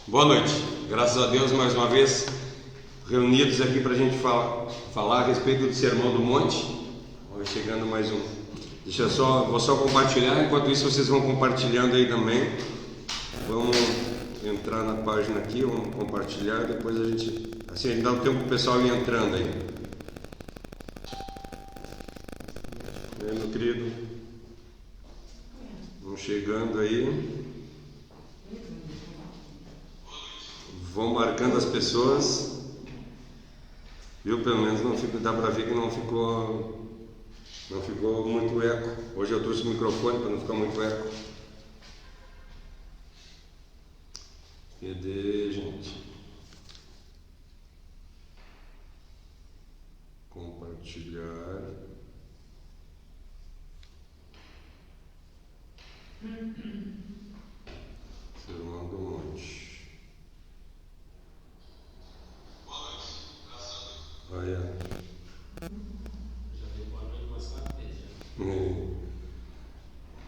Boa noite, graças a Deus mais uma vez reunidos aqui para a gente falar a respeito do Sermão do Monte. Vai chegando mais um. Vou só compartilhar, enquanto isso vocês vão compartilhando aí também. Vamos entrar na página aqui, vamos compartilhar, depois a gente dá um tempo para o pessoal ir entrando aí. Meu querido, vamos chegando aí. Vão marcando as pessoas, viu? Pelo menos dá para ver que não ficou muito eco. Hoje eu trouxe o microfone para não ficar muito eco. Cadê, gente? Compartilhar. Sermão do Monte. Olha.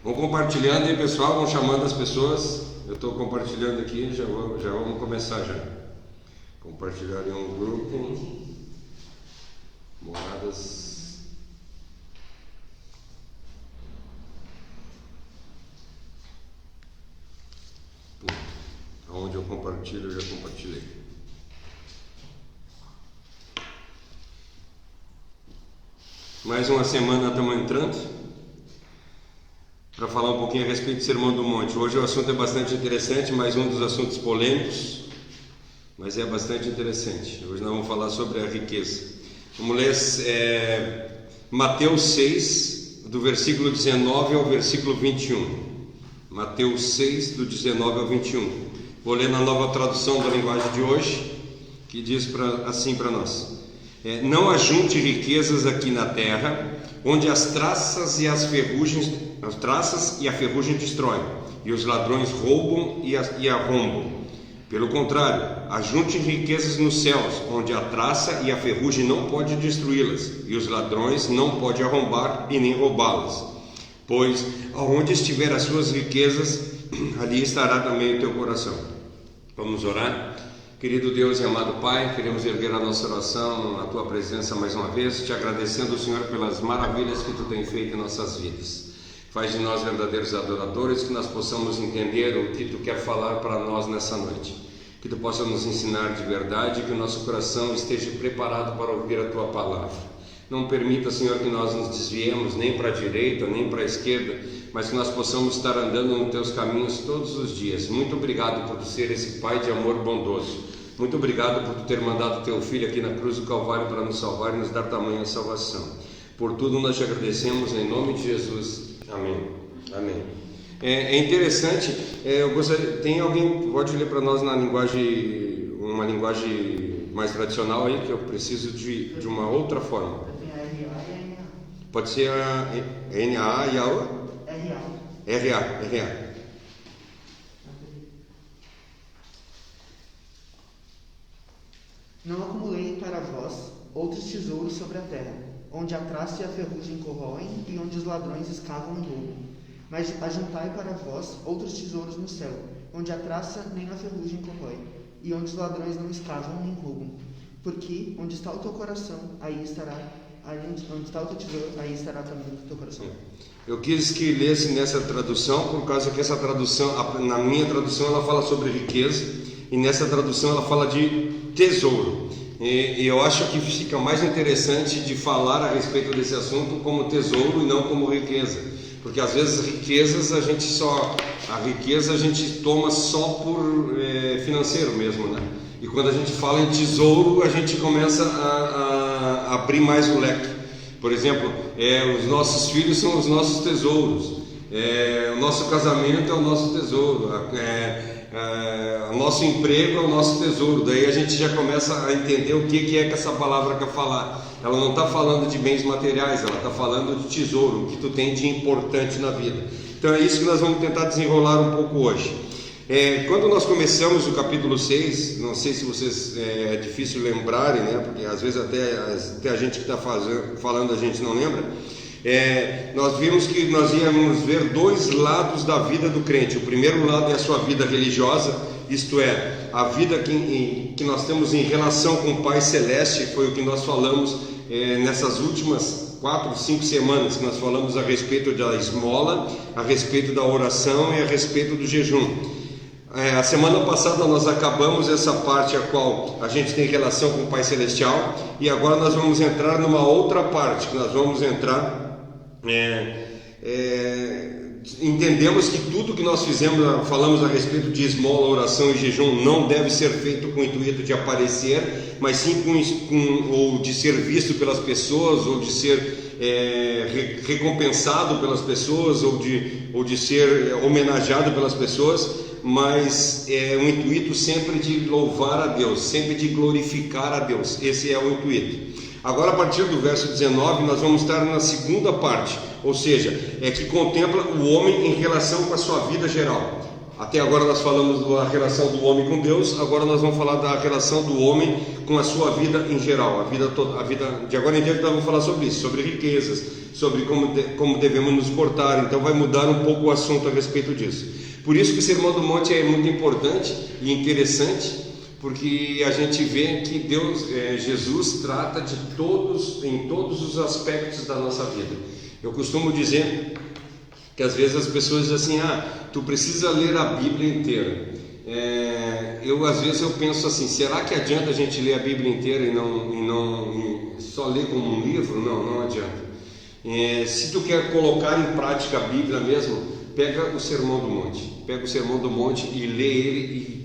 Vão compartilhando aí, pessoal, vão chamando as pessoas. Eu estou compartilhando aqui, já vamos começar já. Compartilhar em um grupo. Moradas. Aonde eu compartilho, eu já compartilhei. Mais uma semana estamos entrando para falar um pouquinho a respeito do Sermão do Monte. Hoje o assunto é bastante interessante, mais um dos assuntos polêmicos, mas é bastante interessante. Hoje nós vamos falar sobre a riqueza. Vamos ler Mateus 6, do versículo 19 ao versículo 21. Mateus 6, do 19 ao 21. Vou ler na nova tradução da linguagem de hoje, que diz assim para nós. Não ajunte riquezas aqui na terra, onde as traças e a ferrugem destroem, e os ladrões roubam e arrombam. Pelo contrário, ajunte riquezas nos céus, onde a traça e a ferrugem não pode destruí-las, e os ladrões não podem arrombar e nem roubá-las. Pois aonde estiver as suas riquezas, ali estará também o teu coração. Vamos orar? Querido Deus e amado Pai, queremos erguer a nossa oração na Tua presença mais uma vez, te agradecendo, Senhor, pelas maravilhas que Tu tem feito em nossas vidas. Faz de nós verdadeiros adoradores, que nós possamos entender o que Tu quer falar para nós nessa noite. Que Tu possa nos ensinar de verdade, que o nosso coração esteja preparado para ouvir a Tua palavra. Não permita, Senhor, que nós nos desviemos nem para a direita, nem para a esquerda, mas que nós possamos estar andando nos Teus caminhos todos os dias. Muito obrigado por Tu ser esse Pai de amor bondoso. Muito obrigado por Tu ter mandado Teu Filho aqui na cruz do Calvário para nos salvar e nos dar tamanha salvação. Por tudo nós te agradecemos em nome de Jesus. Amém. Amém. É interessante, tem alguém pode ler para nós uma linguagem mais tradicional aí, que eu preciso de uma outra forma. Pode ser a NA e a RA. Não acumulei para vós outros tesouros sobre a terra, onde a traça e a ferrugem corroem e onde os ladrões escavam e roubam. Mas ajuntai para vós outros tesouros no céu, onde a traça nem a ferrugem corrói, e onde os ladrões não escavam nem roubam. Porque onde está o teu coração, aí estará. Onde está o teu tesouro, aí estará também o teu coração. Eu quis que lesse nessa tradução, por causa que essa tradução, na minha tradução, ela fala sobre riqueza, e nessa tradução ela fala de tesouro. E eu acho que fica mais interessante de falar a respeito desse assunto como tesouro e não como riqueza, porque às vezes a gente toma só por financeiro mesmo, né? E quando a gente fala em tesouro, a gente começa a abrir mais o leque. Por exemplo, os nossos filhos são os nossos tesouros, o nosso casamento é o nosso tesouro, o nosso emprego é o nosso tesouro. Daí a gente já começa a entender o que é que essa palavra quer falar. Ela não está falando de bens materiais, ela está falando de tesouro, o que tu tem de importante na vida. Então é isso que nós vamos tentar desenrolar um pouco hoje. Quando nós começamos o capítulo 6, não sei se vocês, é difícil lembrarem, né? Porque às vezes até a gente que está falando a gente não lembra. Nós vimos que nós íamos ver dois lados da vida do crente. O primeiro lado é a sua vida religiosa, isto é, a vida que nós temos em relação com o Pai Celeste, foi o que nós falamos nessas últimas 4, 5 semanas, que nós falamos a respeito da esmola, a respeito da oração e a respeito do jejum. A semana passada nós acabamos essa parte a qual a gente tem relação com o Pai Celestial, e agora nós vamos entrar numa outra parte, que nós vamos entrar... entendemos que tudo que nós falamos a respeito de esmola, oração e jejum não deve ser feito com o intuito de aparecer, mas sim ou de ser visto pelas pessoas, ou de ser recompensado pelas pessoas, ou de ser homenageado pelas pessoas, mas é um intuito sempre de louvar a Deus, sempre de glorificar a Deus. Esse é o intuito. Agora, a partir do verso 19, nós vamos estar na segunda parte, ou seja, que contempla o homem em relação com a sua vida geral. Até agora nós falamos da relação do homem com Deus, agora nós vamos falar da relação do homem com a sua vida em geral, a vida de agora em diante nós vamos falar sobre isso, sobre riquezas, sobre como devemos nos portar. Então vai mudar um pouco o assunto a respeito disso. Por isso que o Sermão do Monte é muito importante e interessante, porque a gente vê que Jesus trata em todos os aspectos da nossa vida. Eu costumo dizer que às vezes as pessoas dizem assim, tu precisa ler a Bíblia inteira. Às vezes eu penso assim, será que adianta a gente ler a Bíblia inteira e não só ler como um livro? Não adianta. Se tu quer colocar em prática a Bíblia mesmo, pega o Sermão do Monte e lê ele e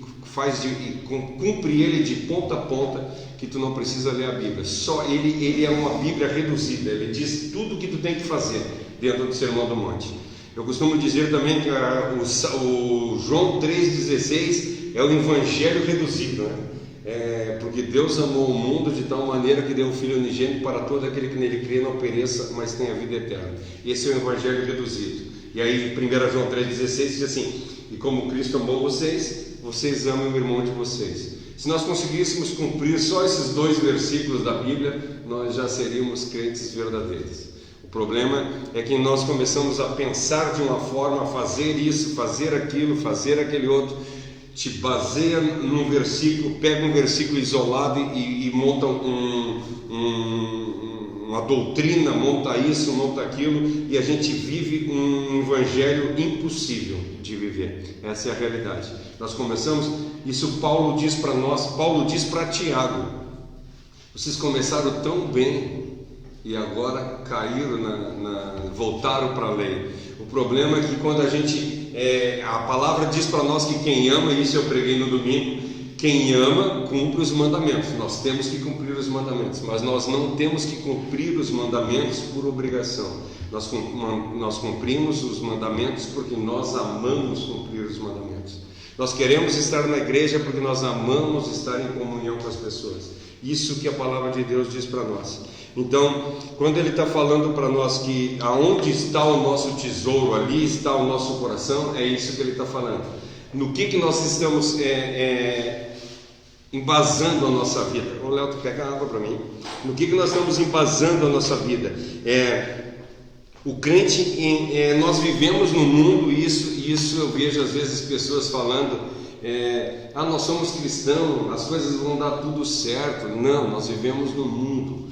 cumpre ele de ponta a ponta, que tu não precisa ler a Bíblia. Só ele é uma Bíblia reduzida, ele diz tudo o que tu tem que fazer dentro do Sermão do Monte. Eu costumo dizer também que o João 3,16 é o Evangelho reduzido, né? Porque Deus amou o mundo de tal maneira que deu o Filho unigênito para todo aquele que nele crê não pereça, mas tenha vida eterna. Esse é o Evangelho reduzido. E aí 1 João 3,16 diz assim, e como Cristo amou vocês amam o irmão de vocês. Se nós conseguíssemos cumprir só esses 2 versículos da Bíblia, nós já seríamos crentes verdadeiros. O problema é que nós começamos a pensar de uma forma, a fazer isso, fazer aquilo, fazer aquele outro, te baseia num versículo, pega um versículo isolado e monta uma doutrina, monta isso, monta aquilo, e a gente vive um evangelho impossível de viver. Essa é a realidade. Nós começamos, isso Paulo diz para nós, Paulo diz para Tiago, vocês começaram tão bem e agora caíram, voltaram para a lei. O problema é que quando a palavra diz para nós que quem ama, isso eu preguei no domingo, quem ama cumpre os mandamentos. Nós temos que cumprir os mandamentos, mas nós não temos que cumprir os mandamentos por obrigação. Nós cumprimos os mandamentos porque nós amamos cumprir os mandamentos. Nós queremos estar na igreja porque nós amamos estar em comunhão com as pessoas. Isso que a palavra de Deus diz para nós. Então, quando ele está falando para nós que aonde está o nosso tesouro, ali está o nosso coração, é isso que ele está falando. No que nós estamos embasando a nossa vida? Ô Léo, tu pega água para mim. No que nós estamos embasando a nossa vida? O crente, nós vivemos no mundo, isso eu vejo às vezes pessoas falando, nós somos cristãos, as coisas vão dar tudo certo. Não, nós vivemos no mundo.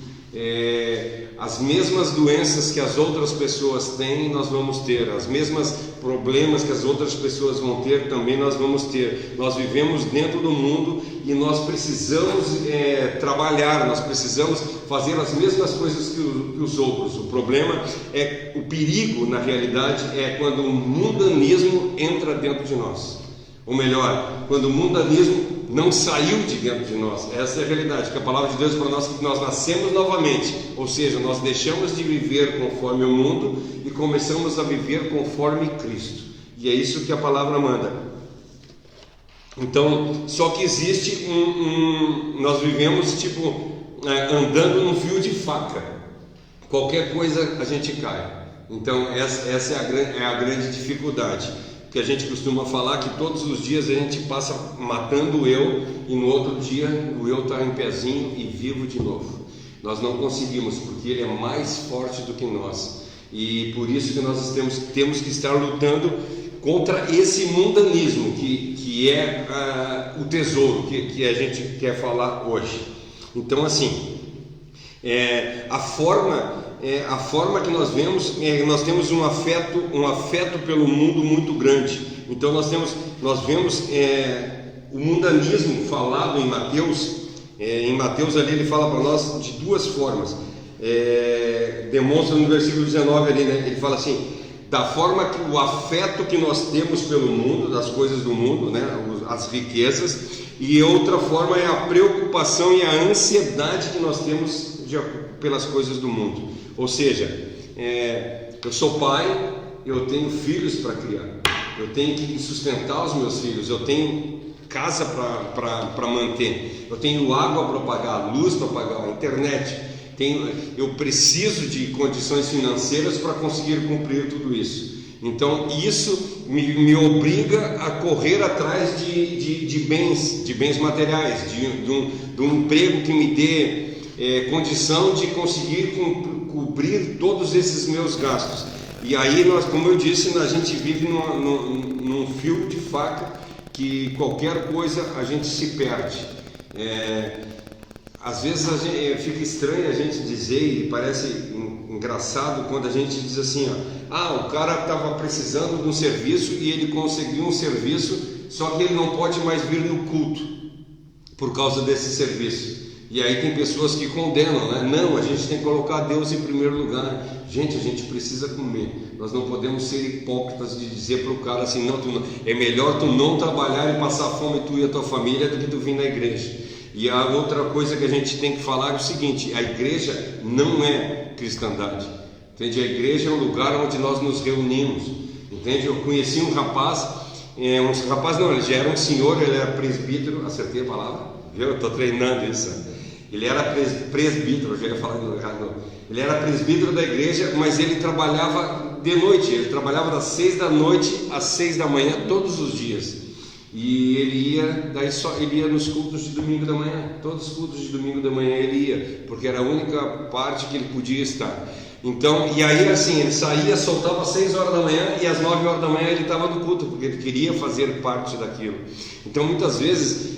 As mesmas doenças que as outras pessoas têm, nós vamos ter. As mesmas problemas que as outras pessoas vão ter, também nós vamos ter. Nós vivemos dentro do mundo e nós precisamos trabalhar, nós precisamos fazer as mesmas coisas que os outros. O problema o perigo na realidade é quando o mundanismo entra dentro de nós. Ou melhor, quando o mundanismo não saiu de dentro de nós. Essa é a realidade, que a palavra de Deus para nós é que nós nascemos novamente, ou seja, nós deixamos de viver conforme o mundo e começamos a viver conforme Cristo, e é isso que a palavra manda. Então, só que existe nós vivemos andando num fio de faca, qualquer coisa a gente cai. Então essa é a grande dificuldade, que a gente costuma falar que todos os dias a gente passa matando o eu, e no outro dia o eu está em pezinho e vivo de novo. Nós não conseguimos, porque ele é mais forte do que nós, e por isso que nós temos que estar lutando contra esse mundanismo que é o tesouro que a gente quer falar hoje. Então, assim, a forma que nós vemos, nós temos um afeto pelo mundo muito grande. Então nós vemos o mundanismo falado em Mateus. Em Mateus ali ele fala para nós de duas formas. Demonstra no versículo 19 ali, né? Ele fala assim: da forma que o afeto que nós temos pelo mundo, das coisas do mundo, né? As riquezas, e outra forma é a preocupação e a ansiedade que nós temos pelas coisas do mundo. Ou seja, eu sou pai, eu tenho filhos para criar, eu tenho que sustentar os meus filhos, eu tenho casa para manter, eu tenho água para pagar, luz para pagar, internet, eu preciso de condições financeiras para conseguir cumprir tudo isso. Então isso me obriga a correr atrás de bens materiais, de um emprego que me dê condição de conseguir cobrir todos esses meus gastos. E aí nós, como eu disse, a gente vive num fio de faca que qualquer coisa a gente se perde. Às vezes fica estranho a gente dizer, e parece engraçado quando a gente diz assim, o cara estava precisando de um serviço e ele conseguiu um serviço, só que ele não pode mais vir no culto por causa desse serviço. E aí tem pessoas que condenam, né? Não, a gente tem que colocar Deus em primeiro lugar. Gente, a gente precisa comer. Nós não podemos ser hipócritas de dizer para o cara assim, não, é melhor tu não trabalhar e passar fome tu e a tua família do que tu vir na igreja. E a outra coisa que a gente tem que falar é o seguinte: a igreja não é cristandade, entende? A igreja é um lugar onde nós nos reunimos, entende? Eu conheci um rapaz, ele já era um senhor, ele era presbítero, acertei a palavra? Eu estou treinando isso. Ele era presbítero, eu já ia falar errado. Ele era presbítero da igreja, mas ele trabalhava de noite, ele trabalhava das 6 da noite às 6 da manhã todos os dias. E ele ia nos cultos de domingo da manhã, todos os cultos de domingo da manhã ele ia, porque era a única parte que ele podia estar. Então, e aí assim, ele saía, soltava às 6 horas da manhã e às 9 horas da manhã ele estava no culto, porque ele queria fazer parte daquilo. Então muitas vezes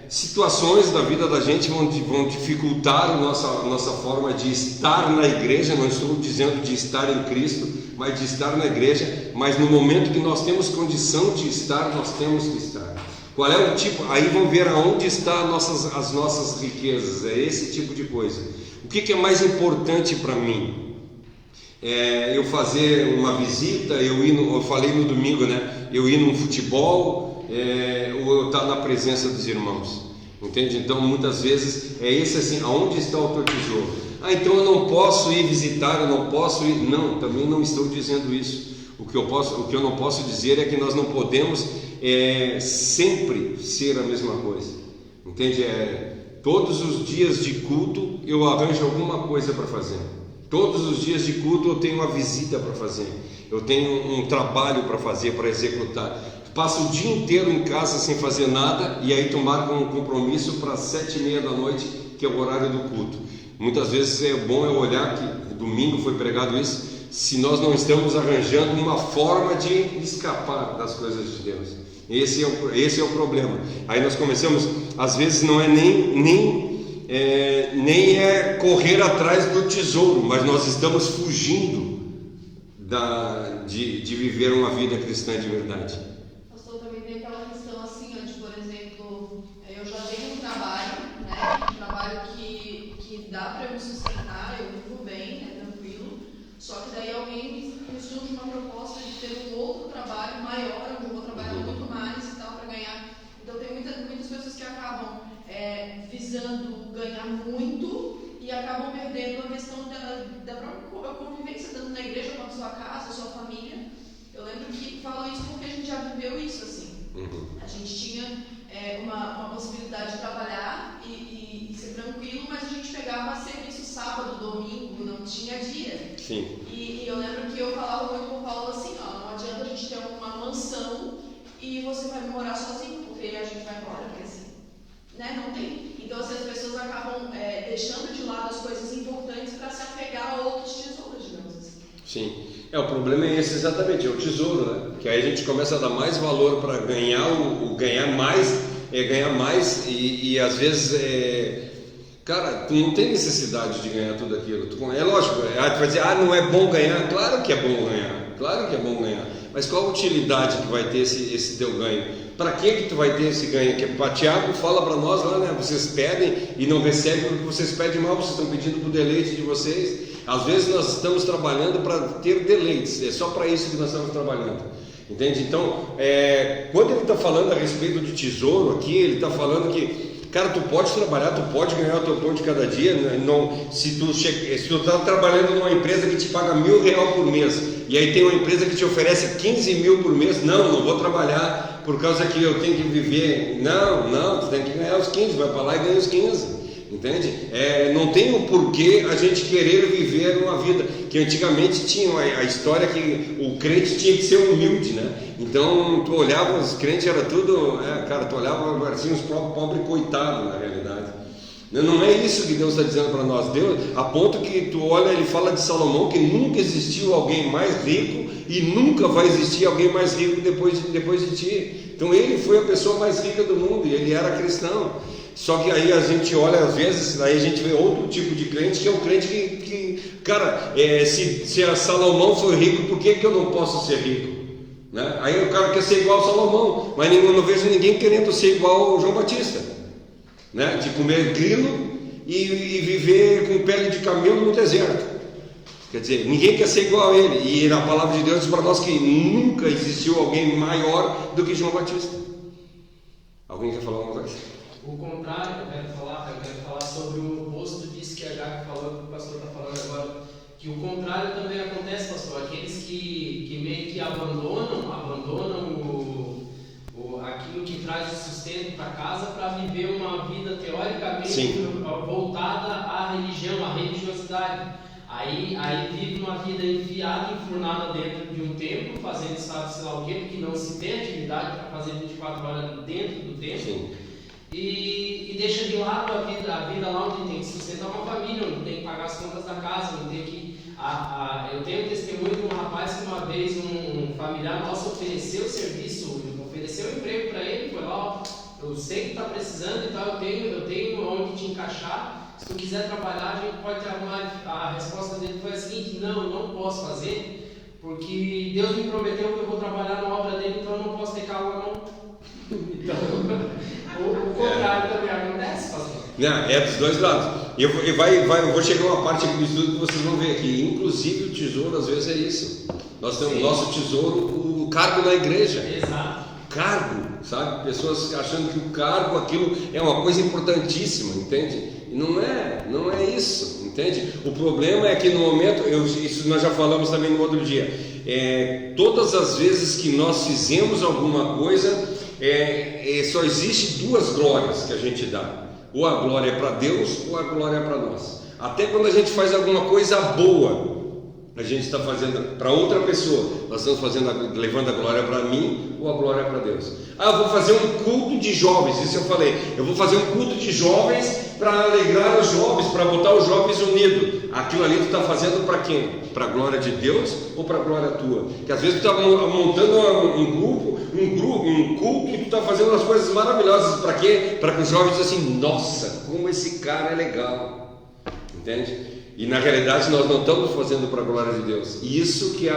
situações da vida da gente vão dificultar a nossa forma de estar na igreja. Não estou dizendo de estar em Cristo, mas de estar na igreja. Mas no momento que nós temos condição de estar, nós temos que estar. Qual é o tipo? Aí vão ver aonde estão as nossas riquezas. É esse tipo de coisa. O que é mais importante para mim? Eu fazer uma visita, eu falei no domingo, né? Eu ir num futebol, ou eu estar na presença dos irmãos, entende? Então muitas vezes é esse assim, aonde está o teu tesouro? Então eu não posso ir visitar, eu não posso ir, não, também não estou dizendo isso. O que eu não posso dizer é que nós não podemos sempre ser a mesma coisa, entende? Todos os dias de culto eu arranjo alguma coisa para fazer, todos os dias de culto eu tenho uma visita para fazer, eu tenho um trabalho para fazer, para executar. Passa o dia inteiro em casa sem fazer nada e aí tu marca um compromisso para 7h30 da noite, que é o horário do culto. Muitas vezes é bom olhar que domingo foi pregado isso, se nós não estamos arranjando uma forma de escapar das coisas de Deus. Esse é o problema. Aí nós começamos, às vezes não é nem correr atrás do tesouro, mas nós estamos fugindo de viver uma vida cristã de verdade. Também tem aquela questão assim, de, por exemplo, eu já tenho um trabalho, né? Um trabalho que dá para eu me sustentar, eu vivo bem, é tranquilo. Só que daí alguém me surge uma proposta de ter um outro trabalho maior, onde eu vou trabalhar muito mais e tal, para ganhar. Então tem muitas pessoas que acabam visando ganhar muito e acabam perdendo a questão da própria convivência, tanto na igreja quanto na sua casa, sua família. Eu lembro que falo isso porque a gente já viveu isso assim. A gente tinha uma possibilidade de trabalhar e ser tranquilo, mas a gente pegava serviço sábado, domingo, não tinha dia. Sim. E eu lembro que eu falava muito com o Paulo assim, não adianta a gente ter uma mansão e você vai morar sozinho, porque a gente vai embora, porque assim, né, não tem. Então assim, as pessoas acabam deixando de lado as coisas importantes para se apegar a outros tesouros, digamos assim. Sim. O problema é esse exatamente, é o tesouro, né? Que aí a gente começa a dar mais valor para ganhar ganhar mais e às vezes cara, tu não tem necessidade de ganhar tudo aquilo. É lógico, tu vai dizer, não é bom ganhar. Claro que é bom ganhar, mas qual a utilidade que vai ter esse teu ganho? Para que tu vai ter esse ganho? Que Tiago fala para nós lá, né? Vocês pedem e não recebem porque vocês pedem mal, vocês estão pedindo para o deleite de vocês. Às vezes nós estamos trabalhando para ter deleites, é só para isso que nós estamos trabalhando, entende? Então, quando ele está falando a respeito de tesouro aqui, ele está falando que, cara, tu pode trabalhar, tu pode ganhar o teu pão de cada dia, não, se tu está trabalhando numa empresa que te paga R$1.000 por mês, e aí tem uma empresa que te oferece 15 mil por mês, não vou trabalhar por causa que eu tenho que viver, não, tu tem que ganhar os 15, vai para lá e ganha os 15. Entende? Não tem um porquê a gente querer viver uma vida que antigamente tinha a história que o crente tinha que ser humilde, né? Então tu olhava, os crentes era tudo, cara, tu olhava assim os pobres coitados na realidade. Não é isso que Deus está dizendo para nós. Deus, a ponto que tu olha, ele fala de Salomão que nunca existiu alguém mais rico e nunca vai existir alguém mais rico depois de ti. Então ele foi a pessoa mais rica do mundo e ele era cristão. Só que aí a gente olha, às vezes, aí a gente vê outro tipo de crente, que é o crente que cara, se a Salomão foi rico, por que eu não posso ser rico? Né? Aí o cara quer ser igual a Salomão, mas eu não vejo ninguém querendo ser igual ao João Batista, né? De comer grilo e viver com pele de camelo no deserto. Quer dizer, ninguém quer ser igual a ele, e na palavra de Deus diz para nós que nunca existiu alguém maior do que João Batista. Alguém quer falar alguma coisa? O contrário, eu quero falar sobre o oposto disso que a Jaque falou, que o pastor está falando agora, que o contrário também acontece, pastor, aqueles que meio que abandonam aquilo que traz o sustento para casa para viver uma vida teoricamente voltada à religião, à religiosidade. Aí vive uma vida enfiada, enfurnada dentro de um templo, fazendo sabe sei lá o quê, porque não se tem atividade para fazer 24 horas dentro do templo. E deixa de lado a vida lá onde tem que sustentar uma família, onde tem que pagar as contas da casa, onde tem que... eu tenho testemunho de um rapaz que uma vez um familiar nosso ofereceu serviço, ofereceu emprego para ele, foi lá, eu sei que está precisando e tal, eu tenho onde te encaixar, se tu quiser trabalhar a gente pode te arrumar. A resposta dele foi a seguinte: não posso fazer, porque Deus me prometeu que eu vou trabalhar na obra dele, então eu não posso ter carro na mão. Então, o contrário também acontece, pastor. Não, dos dois lados. Eu vou chegar a uma parte aqui do estudo que vocês vão ver aqui. Inclusive o tesouro às vezes é isso. Nós temos o nosso tesouro, o cargo na igreja. Exato. Cargo, sabe? Pessoas achando que o cargo, aquilo é uma coisa importantíssima, entende? E não é isso, entende? O problema é que no momento, isso nós já falamos também no outro dia, todas as vezes que nós fizemos alguma coisa, só existe duas glórias que a gente dá: ou a glória é para Deus ou a glória é para nós. Até quando a gente faz alguma coisa boa, a gente está fazendo para outra pessoa, nós estamos levando a glória para mim ou a glória para Deus. Eu vou fazer um culto de jovens, isso eu falei, eu vou fazer um culto de jovens para alegrar os jovens, para botar os jovens unidos. Aquilo ali tu está fazendo para quem? Para a glória de Deus ou para a glória tua? Porque às vezes tu está montando um culto e tu está fazendo umas coisas maravilhosas. Para quê? Para que os jovens dizem assim: nossa, como esse cara é legal, entende? E na realidade nós não estamos fazendo para a glória de Deus. Isso que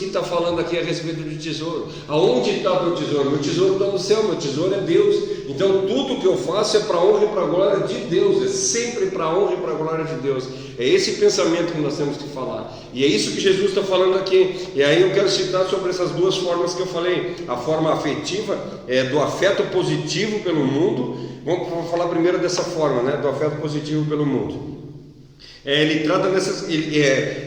está falando aqui a respeito do tesouro. Aonde está o teu tesouro? Meu tesouro está no céu, meu tesouro é Deus. Então tudo que eu faço é para a honra e para a glória de Deus. É sempre para a honra e para a glória de Deus. É esse pensamento que nós temos que falar. E é isso que Jesus está falando aqui. E aí eu quero citar sobre essas duas formas que eu falei. A forma afetiva, do afeto positivo pelo mundo. Vamos falar primeiro dessa forma, né? Do afeto positivo pelo mundo. Ele trata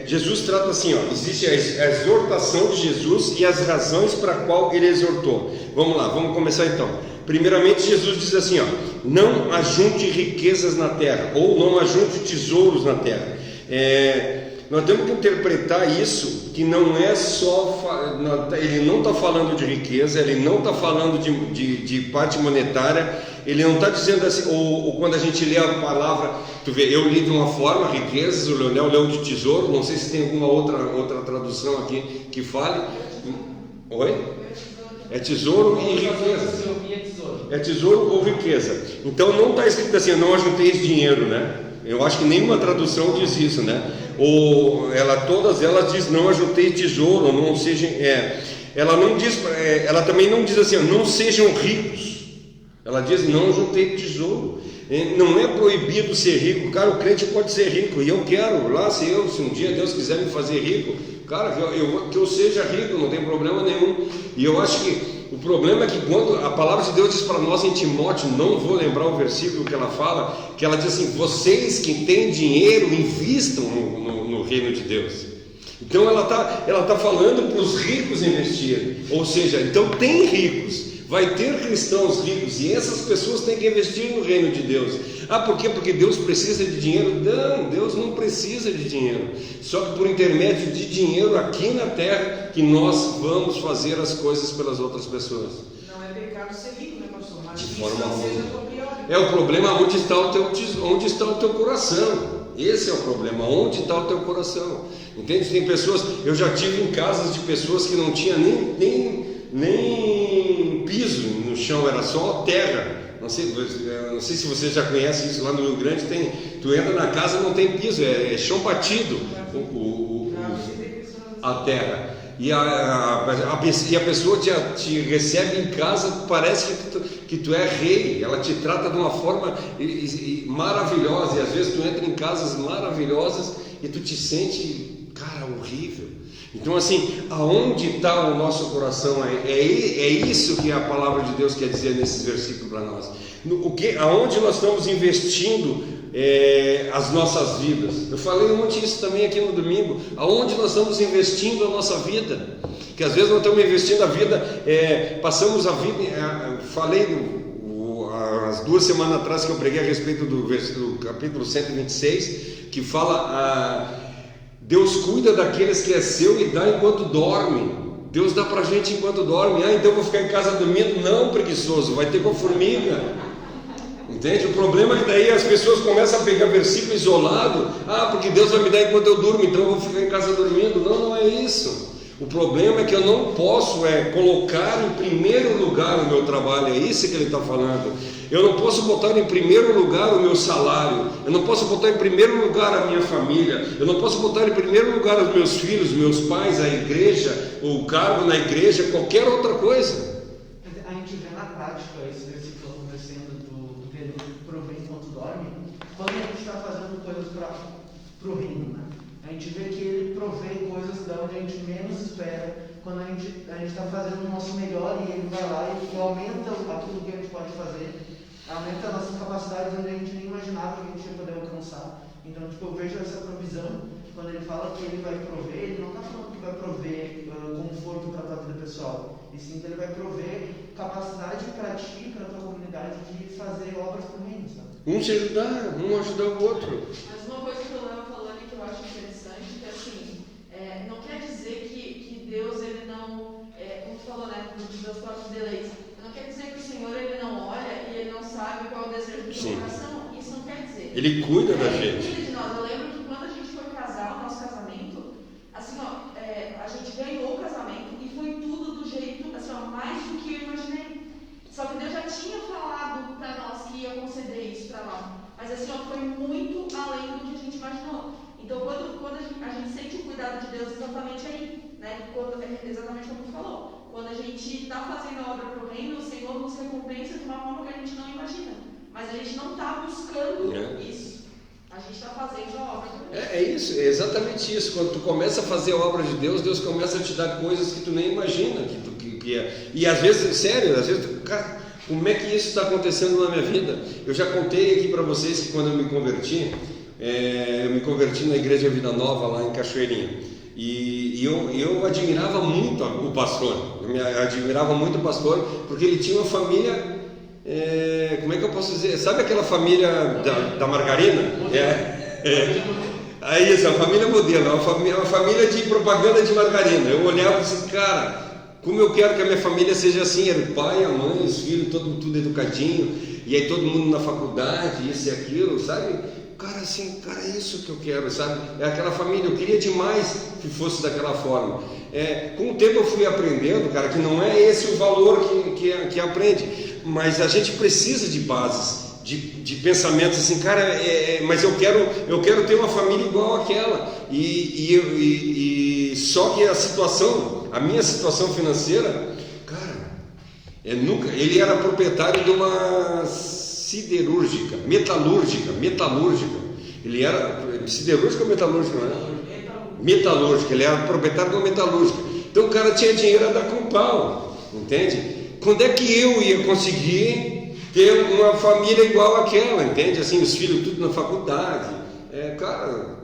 Jesus trata assim, existe a exortação de Jesus e as razões para qual ele exortou. Vamos lá, vamos começar então. Primeiramente, Jesus diz assim, não ajunte riquezas na terra, ou não ajunte tesouros na terra. nós temos que interpretar isso, que não é só, ele não está falando de riqueza, ele não está falando de parte monetária, ele não está dizendo assim, ou quando a gente lê a palavra, tu vê, eu li de uma forma, riquezas, o Leonel leu de tesouro, não sei se tem alguma outra tradução aqui que fale. Oi? É tesouro e riqueza. É tesouro ou riqueza. Então não está escrito assim, não ajunteis dinheiro, né? Eu acho que nenhuma tradução diz isso, né? Ou todas elas diz não ajunteis tesouro, não sejam. Ela não diz, ela também não diz assim, não sejam ricos. Ela diz não ajuntei tesouro. Não é proibido ser rico, cara. O crente pode ser rico e eu quero lá, se um dia Deus quiser me fazer rico, cara, que eu seja rico, não tem problema nenhum. E eu acho que o problema é que quando a palavra de Deus diz para nós em Timóteo, não vou lembrar o versículo que ela fala, que ela diz assim, vocês que têm dinheiro, invistam no reino de Deus. Então ela tá falando para os ricos investirem, ou seja, então tem ricos, vai ter cristãos ricos, e essas pessoas têm que investir no reino de Deus. Por quê? Porque Deus precisa de dinheiro? Não, Deus não precisa de dinheiro, só que por intermédio de dinheiro aqui na terra, que nós vamos fazer as coisas pelas outras pessoas. Não é pecado ser rico, né, pastor? Mas de isso forma não seja alguma. a tua prioridade. É o problema onde está o teu coração. Esse é o problema, onde está o teu coração. Entende? Tem pessoas, eu já tive em casas de pessoas que não tinha nem piso no chão, era só terra. Não sei se você já conhece isso lá no Rio Grande, tu entra na casa e não tem piso, é chão batido a terra. E a pessoa te recebe em casa, parece que tu é rei, ela te trata de uma forma maravilhosa, e às vezes tu entra em casas maravilhosas e tu te sente, cara, horrível. Então assim, aonde está o nosso coração? É isso que a palavra de Deus quer dizer nesses versículos para nós. Aonde nós estamos investindo as nossas vidas? Eu falei ontem isso também aqui no domingo. Aonde nós estamos investindo a nossa vida? Que às vezes nós estamos investindo a vida, passamos a vida. Falei as 2 semanas atrás que eu preguei a respeito do capítulo 126, que fala Deus cuida daqueles que é seu e dá enquanto dorme. Deus dá pra gente enquanto dorme. Então eu vou ficar em casa dormindo? Não, preguiçoso, vai ter com a formiga. Entende? O problema é que daí as pessoas começam a pegar versículo isolado. Porque Deus vai me dar enquanto eu durmo, então eu vou ficar em casa dormindo. Não é isso. O problema é que eu não posso colocar em primeiro lugar o meu trabalho. É isso que ele está falando. Eu não posso botar em primeiro lugar o meu salário, eu não posso botar em primeiro lugar a minha família, eu não posso botar em primeiro lugar os meus filhos, meus pais, a igreja, o cargo na igreja, qualquer outra coisa. A gente vê na prática esse versículo acontecendo do Pedro provém enquanto dorme, quando a gente está fazendo coisas para o reino, né? A gente vê que ele provê coisas da onde a gente menos espera, quando a gente está fazendo o nosso melhor e ele vai lá e aumenta aquilo que a gente pode fazer, aumenta as nossas capacidades onde a gente nem imaginava que a gente ia poder alcançar. Então, eu vejo essa provisão, quando ele fala que ele vai prover, ele não está falando que vai prover conforto para a tua vida pessoal, e sim que ele vai prover capacidade para ti, para a tua comunidade, de fazer obras para o reino, sabe? Um se ajudar, um ajudar o outro. Mas uma coisa que eu estava falando e que eu acho interessante, que assim, não quer dizer que Deus, ele não, como tu falou, né, dos próprios deleites, não quer dizer que o Senhor, ele não olha e ele não sabe qual é o desejo do seu coração. Isso não quer dizer. Ele cuida da gente. Ele cuida de nós. Eu lembro que quando a gente foi casar, o nosso casamento, assim, a gente ganhou o casamento e foi tudo do jeito, assim, mais do que eu imaginei. Só que Deus já tinha falado para nós que ia conceder isso para nós. Mas assim, foi muito além do que a gente imaginou. Então, quando a gente sente o cuidado de Deus exatamente aí, né? Exatamente como tu falou. Quando a gente está fazendo a obra para o reino, o Senhor nos recompensa de uma forma que a gente não imagina. Mas a gente não está buscando isso. A gente está fazendo a obra para o reino. É isso, é exatamente isso. Quando tu começa a fazer a obra de Deus, Deus começa a te dar coisas que tu nem imagina. E às vezes, sério, cara, como é que isso está acontecendo na minha vida? Eu já contei aqui para vocês que quando eu me converti na Igreja Vida Nova, lá em Cachoeirinha. E eu admirava muito o pastor, porque ele tinha uma família, como é que eu posso dizer? Sabe aquela família da margarina? Aí, essa família modelo, uma família de propaganda de margarina. Eu olhava e disse, cara, como eu quero que a minha família seja assim, era o pai, a mãe, os filhos, tudo educadinho, e aí todo mundo na faculdade, isso e aquilo, sabe? Cara, assim, cara, é isso que eu quero, sabe? É aquela família, eu queria demais que fosse daquela forma. Com o tempo eu fui aprendendo, cara, que não é esse o valor que aprende, mas a gente precisa de bases, de pensamentos assim, cara, mas eu quero ter uma família igual àquela, e só que a minha situação financeira, cara, ele era proprietário de uma siderúrgica, metalúrgica, ele era siderúrgica ou metalúrgica, não é? Metalúrgica, ele era proprietário de uma metalúrgica, então o cara tinha dinheiro a dar com pau, entende? Quando é que eu ia conseguir ter uma família igual àquela, entende? Assim, os filhos tudo na faculdade, cara,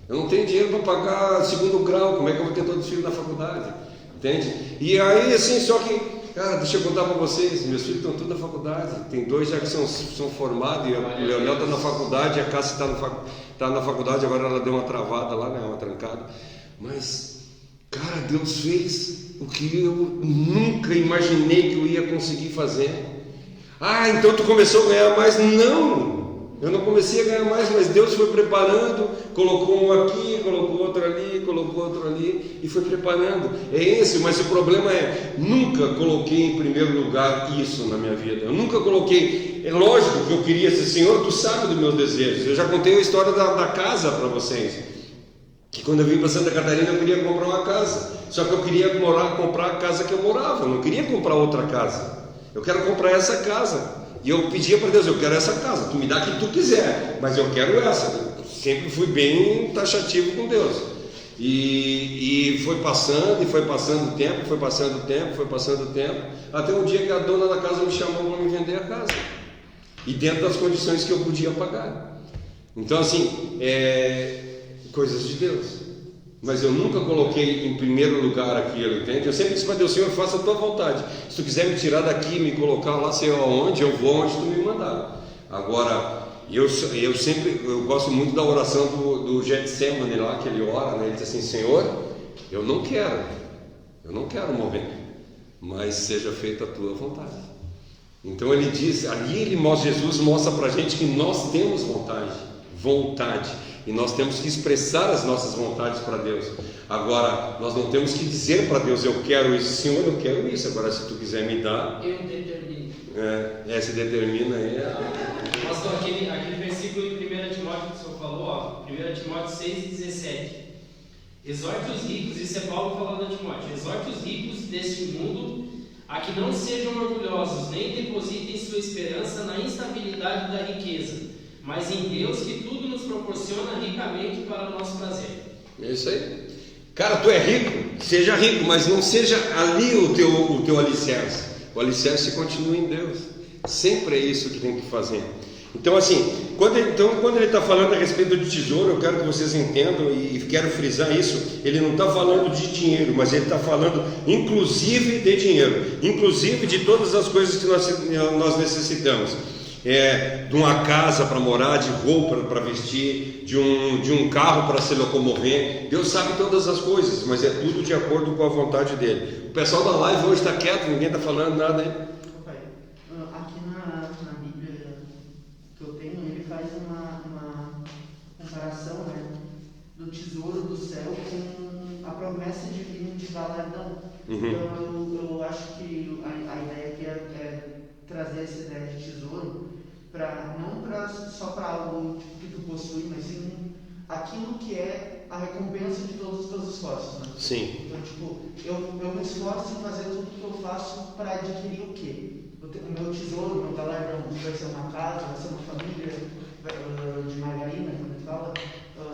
eu não tenho dinheiro para pagar segundo grau, como é que eu vou ter todos os filhos na faculdade, entende? E aí, assim, só que, cara, deixa eu contar para vocês, meus filhos estão tudo na faculdade, tem 2 já que são formados, e o Leonel está na faculdade, a Cássia está na faculdade, agora ela deu uma travada lá, né, uma trancada, mas, cara, Deus fez o que eu nunca imaginei que eu ia conseguir fazer. Então tu começou a ganhar mais? Não, eu não comecei a ganhar mais, mas Deus foi preparando, colocou um aqui, colocou outro ali, e foi preparando. É esse, mas o problema nunca coloquei em primeiro lugar isso na minha vida. Eu nunca coloquei, é lógico que eu queria ser, Senhor, tu sabe dos meus desejos. Eu já contei a história da casa para vocês, que quando eu vim para Santa Catarina eu queria comprar uma casa, só que eu queria comprar a casa que eu morava, eu não queria comprar outra casa. Eu quero comprar essa casa. E eu pedia para Deus, eu quero essa casa, tu me dá a que tu quiser, mas eu quero essa. Eu sempre fui bem taxativo com Deus. E foi passando o tempo, até um dia que a dona da casa me chamou para me vender a casa. E dentro das condições que eu podia pagar. Então, assim, coisas de Deus. Mas eu nunca coloquei em primeiro lugar aquilo, entende? Eu sempre disse para Deus, Senhor, faça a tua vontade. Se tu quiser me tirar daqui, me colocar lá, sei aonde, eu vou onde tu me mandar. Agora, eu gosto muito da oração do Getsemane lá, que ele ora, né? Ele diz assim, Senhor, eu não quero morrer, mas seja feita a tua vontade. Então ele diz, ali Jesus mostra para a gente que nós temos vontade. E nós temos que expressar as nossas vontades para Deus. Agora, nós não temos que dizer para Deus, eu quero isso, Senhor, eu quero isso. Agora, se tu quiser me dar, eu determino. Se determina aí. Pastor, aquele versículo em 1 Timóteo que o senhor falou, 1 Timóteo 6,17. Exorte os ricos, isso é Paulo falando a Timóteo, exorte os ricos deste mundo a que não sejam orgulhosos, nem depositem sua esperança na instabilidade da riqueza, mas em Deus que tudo nos proporciona ricamente para o nosso prazer. É isso aí. Cara, tu é rico, seja rico, mas não seja ali o teu alicerce. O alicerce continua em Deus. Sempre é isso que tem que fazer. Então, assim, quando ele está falando a respeito de tesouro, eu quero que vocês entendam e quero frisar isso. Ele não está falando de dinheiro, mas ele está falando inclusive de dinheiro, inclusive de todas as coisas que nós necessitamos. De uma casa para morar, de roupa para vestir, de um carro para se locomover. Deus sabe todas as coisas, mas é tudo de acordo com a vontade dele. O pessoal da live hoje está quieto, ninguém está falando nada, hein? Aqui na Bíblia que eu tenho, ele faz uma comparação, né, do tesouro do céu com a promessa divina de galardão. Então eu acho que a ideia aqui é trazer essa ideia de tesouro só para algo que tu possui, mas sim aquilo que é a recompensa de todos os teus esforços, né? Sim. Então, eu me esforço em fazer tudo que eu faço para adquirir o quê? O meu tesouro, o meu galardão vai ser uma casa, vai ser uma família de margarina, como ele fala,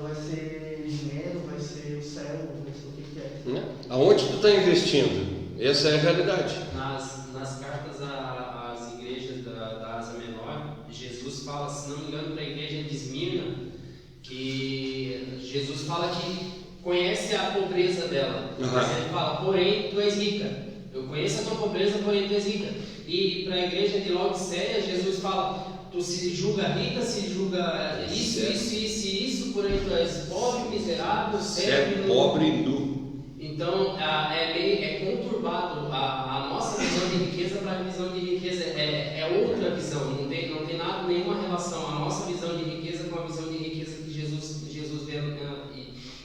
vai ser dinheiro, vai ser o céu, vai ser o que é. Aonde tu está investindo? Essa é a realidade. Nas cartas às igrejas da Ásia Menor, Jesus fala, se não me engano, para a igreja de Esmirna, que Jesus fala que conhece a pobreza dela. Mas ele fala, porém tu és rica. Eu conheço a tua pobreza, porém tu és rica. E para a igreja de Laodiceia, Jesus fala, tu se julga rica, se julga isso, porém tu és pobre, miserável, cego, pobre e nu. Então é conturbado. A nossa visão de riqueza para a visão de riqueza é outra visão, não tem nada, nenhuma relação a nossa visão de riqueza com a visão de riqueza que Jesus vê.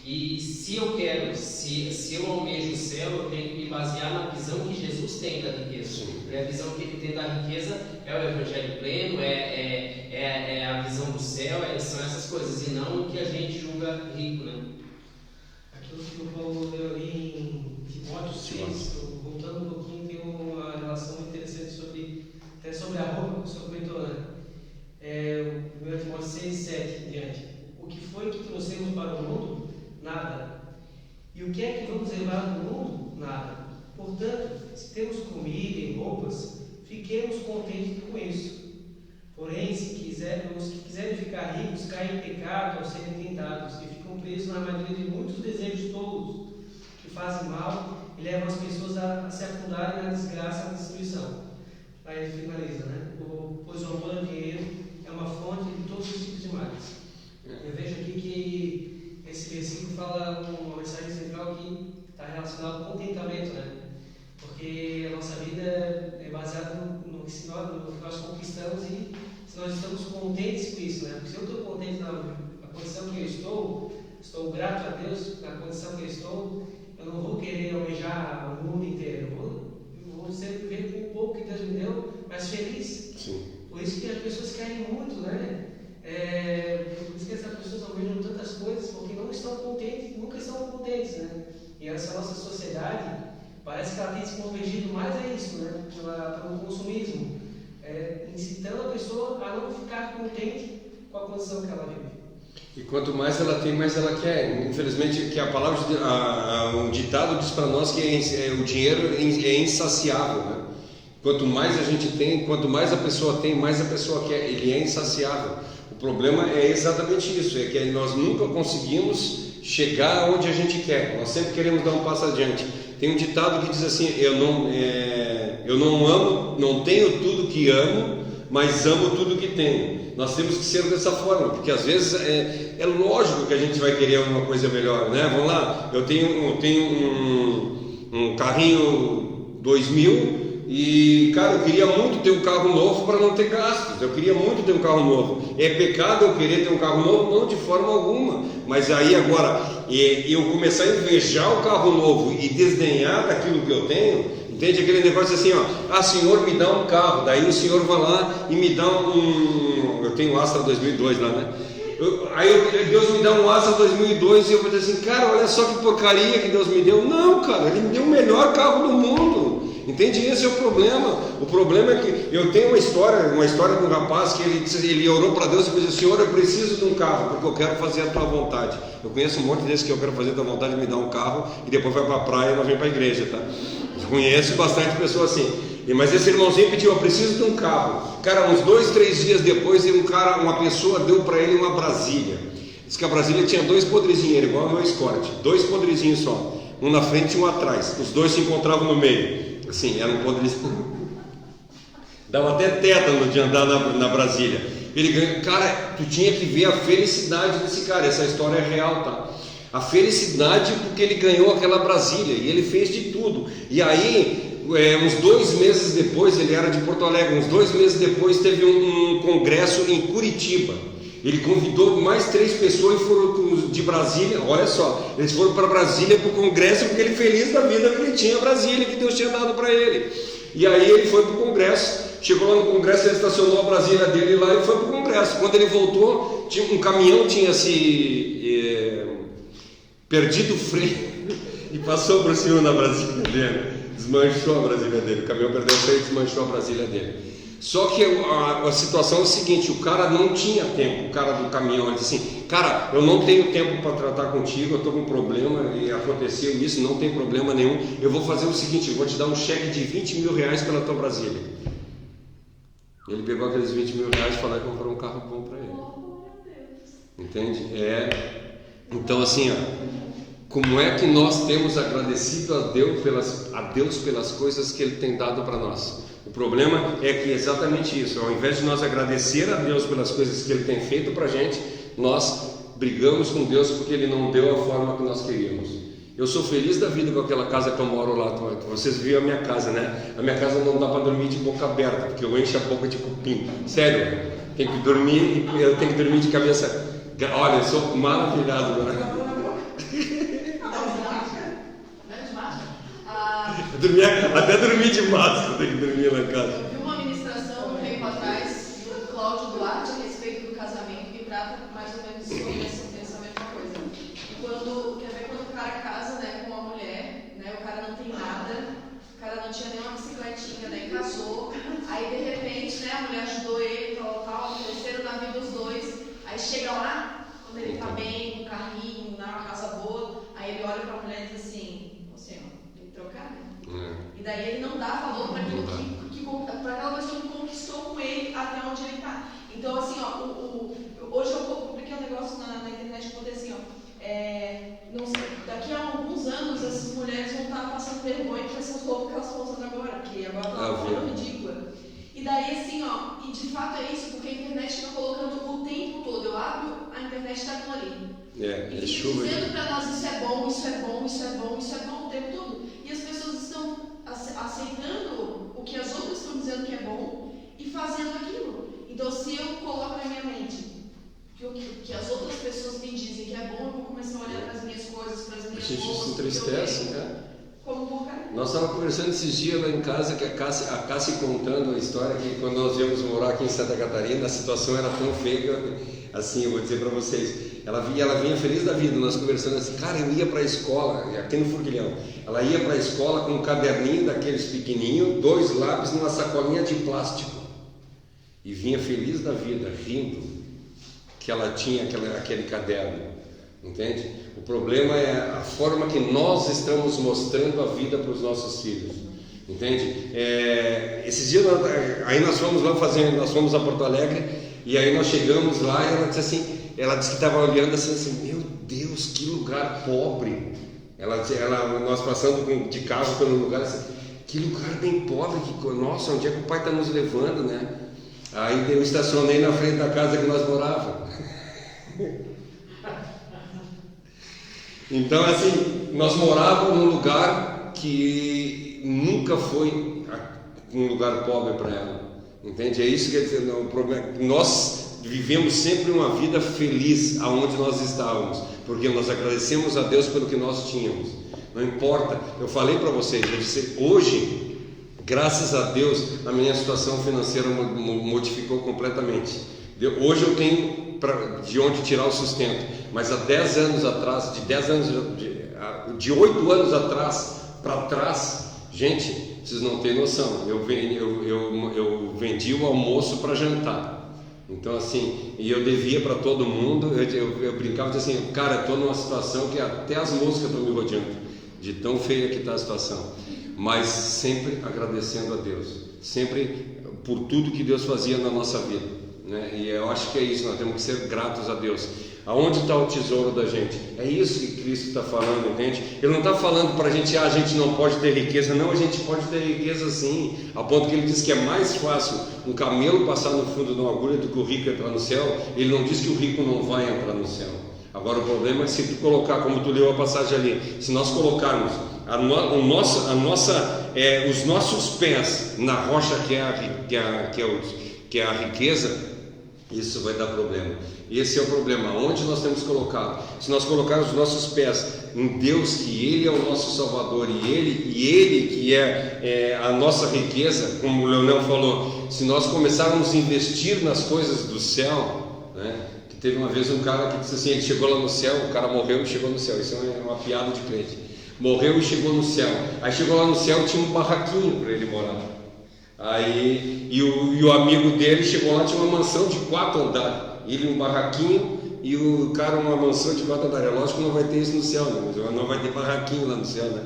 E se eu quero, se eu almejo o céu, eu tenho que me basear na visão que Jesus tem da riqueza. A visão que ele tem da riqueza é o evangelho pleno, é a visão do céu, são essas coisas, e não o que a gente julga rico, né? Aquilo que o Paulo leu ali em Timóteo 6, voltando um pouquinho, tem uma relação muito interessante até sobre a roupa que o senhor comentou, né? 1 Timóteo 6, 7 em diante. O que foi que trouxemos para o mundo? Nada. E o que é que vamos levar do mundo? Nada. Portanto, se temos comida e roupas, fiquemos contentes com isso. Porém, os que quiserem ficar ricos caem em pecado ao serem tentados e ficam presos na armadilha de muitos desejos tolos que fazem mal e levam as pessoas a se afundarem na desgraça e na destruição. Aí ele finaliza, né? Pois o amor ao dinheiro é uma fonte de todos os tipos de males. Eu vejo aqui que esse versículo fala uma mensagem central que está relacionada ao contentamento, né? Porque a nossa vida é baseada no que nós conquistamos e se nós estamos contentes com isso, né? Porque se eu estou contente na condição que eu estou grato a Deus na condição que eu estou, eu não vou querer almejar o mundo inteiro, eu vou sempre viver com o pouco que Deus me deu, mas feliz. Sim. Por isso que as pessoas querem muito, né? Por isso que essas pessoas almejam tantas coisas, porque não estão contentes, nunca estão contentes, né? E essa nossa sociedade parece que ela tem se convergido mais a isso, né? Pelo consumismo, incitando a pessoa a não ficar contente com a condição que ela vive. E quanto mais ela tem, mais ela quer. Infelizmente, que a palavra, o ditado diz para nós que o dinheiro é insaciável, né? Quanto mais a gente tem, quanto mais a pessoa tem, mais a pessoa quer. Ele é insaciável. O problema é exatamente isso, é que nós nunca conseguimos chegar onde a gente quer. Nós sempre queremos dar um passo adiante. Tem um ditado que diz assim: eu não tenho tudo que amo, mas amo tudo que tenho. Nós temos que ser dessa forma, porque às vezes é lógico que a gente vai querer uma coisa melhor, né? Vamos lá, eu tenho um carrinho 2000 e, cara, eu queria muito ter um carro novo para não ter gastos. Eu queria muito ter um carro novo. É pecado eu querer ter um carro novo? Não, de forma alguma. Mas aí agora, eu começar a invejar o carro novo e desdenhar daquilo que eu tenho, entende? Aquele negócio assim, ó, Senhor, me dá um carro. Daí o Senhor vai lá e me dá eu tenho um Astra 2002 lá, né? Aí Deus me dá um Astra 2002 e eu vou dizer assim, cara, olha só que porcaria que Deus me deu. Não, cara, Ele me deu o melhor carro do mundo. Entende? Esse é o problema. O problema é que eu tenho uma história de um rapaz que ele orou para Deus e disse: Senhor, eu preciso de um carro porque eu quero fazer a tua vontade. Eu conheço um monte desses que eu quero fazer a tua vontade, me dá um carro e depois vai para a praia e não vem para a igreja, tá? Eu conheço bastante pessoas assim. Mas esse irmãozinho pediu: eu preciso de um carro. Cara, uns 2, 3 dias depois, uma pessoa deu para ele uma Brasília. Diz que a Brasília tinha 2 podrezinhos, igual ao meu Escort, 2 podrezinhos só, um na frente e um atrás. Os 2 se encontravam no meio. Assim, era um podrezinho. Dava até tétano de andar na Brasília. Ele ganhou. Cara, tu tinha que ver a felicidade desse cara. Essa história é real, tá? A felicidade porque ele ganhou aquela Brasília e ele fez de tudo. E aí, uns 2 meses depois, ele era de Porto Alegre. Uns 2 meses depois teve um congresso em Curitiba. Ele convidou mais 3 pessoas e foram de Brasília. Olha só, eles foram para Brasília para o congresso porque ele feliz da vida que ele tinha Brasília, que Deus tinha dado para ele. E aí ele foi para o congresso. Chegou lá no congresso, ele estacionou a Brasília dele lá e foi para o congresso. Quando ele voltou, um caminhão tinha se perdido o freio e passou por cima da Brasília dele. Desmanchou a Brasília dele. O caminhão perdeu o freio e desmanchou a Brasília dele. Só que a situação é o seguinte: o cara não tinha tempo, o cara do caminhão. Ele disse assim: cara, eu não tenho tempo para tratar contigo, eu estou com um problema e aconteceu isso, não tem problema nenhum. Eu vou fazer o seguinte: eu vou te dar um cheque de 20 mil reais pela tua Brasília. Ele pegou aqueles 20 mil reais e falou e comprou um carro bom para ele. Entende? Então assim, como é que nós temos agradecido a Deus pelas coisas que Ele tem dado para nós? O problema é que exatamente isso, ao invés de nós agradecer a Deus pelas coisas que Ele tem feito para a gente, nós brigamos com Deus porque Ele não deu a forma que nós queríamos. Eu sou feliz da vida com aquela casa que eu moro lá. Vocês viram a minha casa, né? A minha casa não dá para dormir de boca aberta, porque eu encho a boca de cupim. Sério, tem que dormir, eu tenho que dormir de cabeça. Olha, eu sou maravilhado agora. Até dormir de máscara, tem que dormir lá em casa. Eu vi uma ministração um tempo atrás do Cláudio Duarte a respeito do casamento que trata mais ou menos sobre essa mesma coisa. E quando o cara casa, né, com uma mulher, né, o cara não tem nada, o cara não tinha nenhuma bicicletinha, né, casou, aí de repente, né, a mulher ajudou ele, tal, cresceram na vida os dois, aí chega lá, quando ele tá bem, com um carrinho, uma casa boa, aí ele olha pra mulher e diz assim, ô senhor, tem que trocar, né? E daí ele não dá valor para aquilo para aquela pessoa que conquistou com ele até onde ele está. Então, assim, ó, hoje eu publiquei um negócio na internet que eu botei assim, ó, não sei, daqui a alguns anos essas mulheres vão estar passando vergonha com essas roupas que elas estão usando agora, porque agora está ficando ridícula. E daí, assim, ó, e de fato é isso, porque a internet está colocando o tempo todo. Eu abro, a internet está aquilo ali. E fica dizendo para nós isso é bom, isso é bom, isso é bom, isso é bom o tempo todo. E as pessoas estão aceitando o que as outras estão dizendo que é bom e fazendo aquilo. Então, se eu coloco na minha mente que o que as outras pessoas me dizem que é bom, eu vou começar a olhar para as minhas coisas, para as minhas coisas. A gente se entristece, né? Como porcaria. Nós estávamos conversando esses dias lá em casa, que a Cássia contando a história que quando nós íamos morar aqui em Santa Catarina, a situação era tão feia, assim, eu vou dizer para vocês. Ela vinha feliz da vida, nós conversando assim, cara, eu ia para a escola, aqui no Furguilhão, ela ia para a escola com um caderninho daqueles pequenininhos, 2 lápis numa sacolinha de plástico, e vinha feliz da vida, rindo, que ela tinha aquele caderno, entende? O problema é a forma que nós estamos mostrando a vida para os nossos filhos, entende? Esses dias, aí nós fomos a Porto Alegre, e aí nós chegamos lá e ela disse assim, ela disse que estava olhando assim, meu Deus, que lugar pobre. Nós passando de carro pelo lugar, assim, que lugar bem pobre, nossa, onde é que o pai está nos levando, né? Aí eu estacionei na frente da casa que nós morávamos. Então, assim, nós morávamos num lugar que nunca foi um lugar pobre para ela, entende? É isso que quer dizer, o problema é que nós vivemos sempre uma vida feliz aonde nós estávamos, porque nós agradecemos a Deus pelo que nós tínhamos. Não importa, eu falei para vocês, eu disse, hoje, graças a Deus, a minha situação financeira modificou completamente. Hoje eu tenho de onde tirar o sustento, mas há 10 anos atrás, de 8 anos atrás para trás, gente, vocês não têm noção, eu vendi o almoço para jantar. Então, assim, e eu devia para todo mundo, eu brincava e dizia assim, cara, estou numa situação que até as moscas estão me rodeando, de tão feia que está a situação, mas sempre agradecendo a Deus, sempre por tudo que Deus fazia na nossa vida, né? E eu acho que é isso, nós temos que ser gratos a Deus. Aonde está o tesouro da gente? É isso que Cristo está falando, entende? Ele não está falando para a gente não pode ter riqueza. Não, a gente pode ter riqueza sim, a ponto que ele diz que é mais fácil um camelo passar no fundo de uma agulha do que o rico entrar no céu. Ele não diz que o rico não vai entrar no céu. Agora o problema é que se tu colocar, como tu leu a passagem ali, se nós colocarmos os nossos pés na rocha que é a riqueza, isso vai dar problema. Esse é o problema, onde nós temos colocado. Se nós colocarmos os nossos pés em Deus, que Ele é o nosso Salvador, e Ele que é a nossa riqueza, como o Leonel falou, se nós começarmos a investir nas coisas do céu, né? Que teve uma vez um cara que disse assim, ele chegou lá no céu, o cara morreu e chegou no céu, isso é uma piada de crente, morreu e chegou no céu, aí chegou lá no céu, tinha um barraquinho para ele morar, aí, e o amigo dele chegou lá, tinha uma mansão de 4 andares, ele um barraquinho e o cara uma mansão de 4 andares. É lógico que não vai ter isso no céu, né? Não vai ter barraquinho lá no céu, né?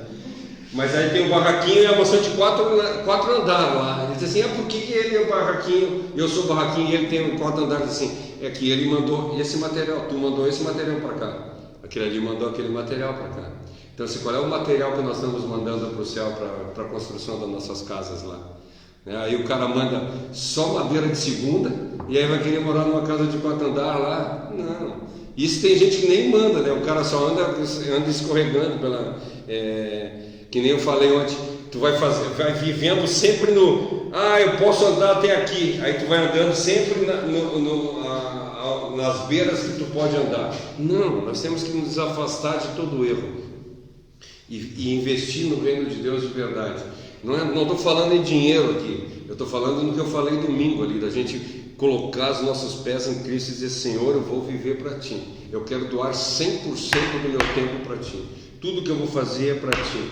Mas aí tem um barraquinho e a mansão de 4 andares lá. Ele diz assim, por que ele é o barraquinho, eu sou o barraquinho e ele tem 4 andares? Assim, é que ele mandou esse material, tu mandou esse material para cá, aquele ali mandou aquele material para cá. Então assim, qual é o material que nós estamos mandando para o céu, para a construção das nossas casas lá? Aí o cara manda só madeira de segunda e aí vai querer morar numa casa de 4 andares lá. Não. Isso tem gente que nem manda, né? O cara só anda escorregando pela... que nem eu falei ontem, tu vai vivendo sempre no... eu posso andar até aqui. Aí tu vai andando sempre nas beiras que tu pode andar. Não, nós temos que nos afastar de todo erro e investir no reino de Deus de verdade. Não estou falando em dinheiro aqui, eu estou falando no que eu falei domingo ali, da gente colocar os nossos pés em Cristo e dizer: Senhor, eu vou viver para Ti, eu quero doar 100% do meu tempo para Ti, tudo que eu vou fazer é para Ti.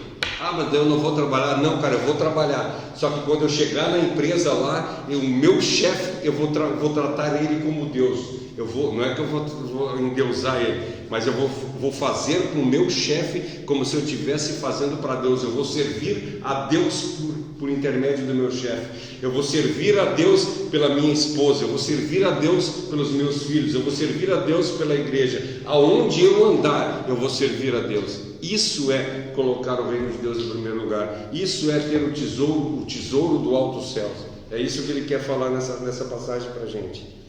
Mas eu não vou trabalhar. Não, cara, eu vou trabalhar, só que quando eu chegar na empresa lá, o meu chefe, eu vou tratar ele como Deus. Não é que eu vou endeusar ele, mas eu vou fazer com o meu chefe como se eu estivesse fazendo para Deus. Eu vou servir a Deus por intermédio do meu chefe. Eu vou servir a Deus pela minha esposa. Eu vou servir a Deus pelos meus filhos. Eu vou servir a Deus pela igreja. Aonde eu andar, eu vou servir a Deus. Isso é colocar o reino de Deus em primeiro lugar. Isso é ter o tesouro do alto céus. É isso que ele quer falar nessa passagem para a gente.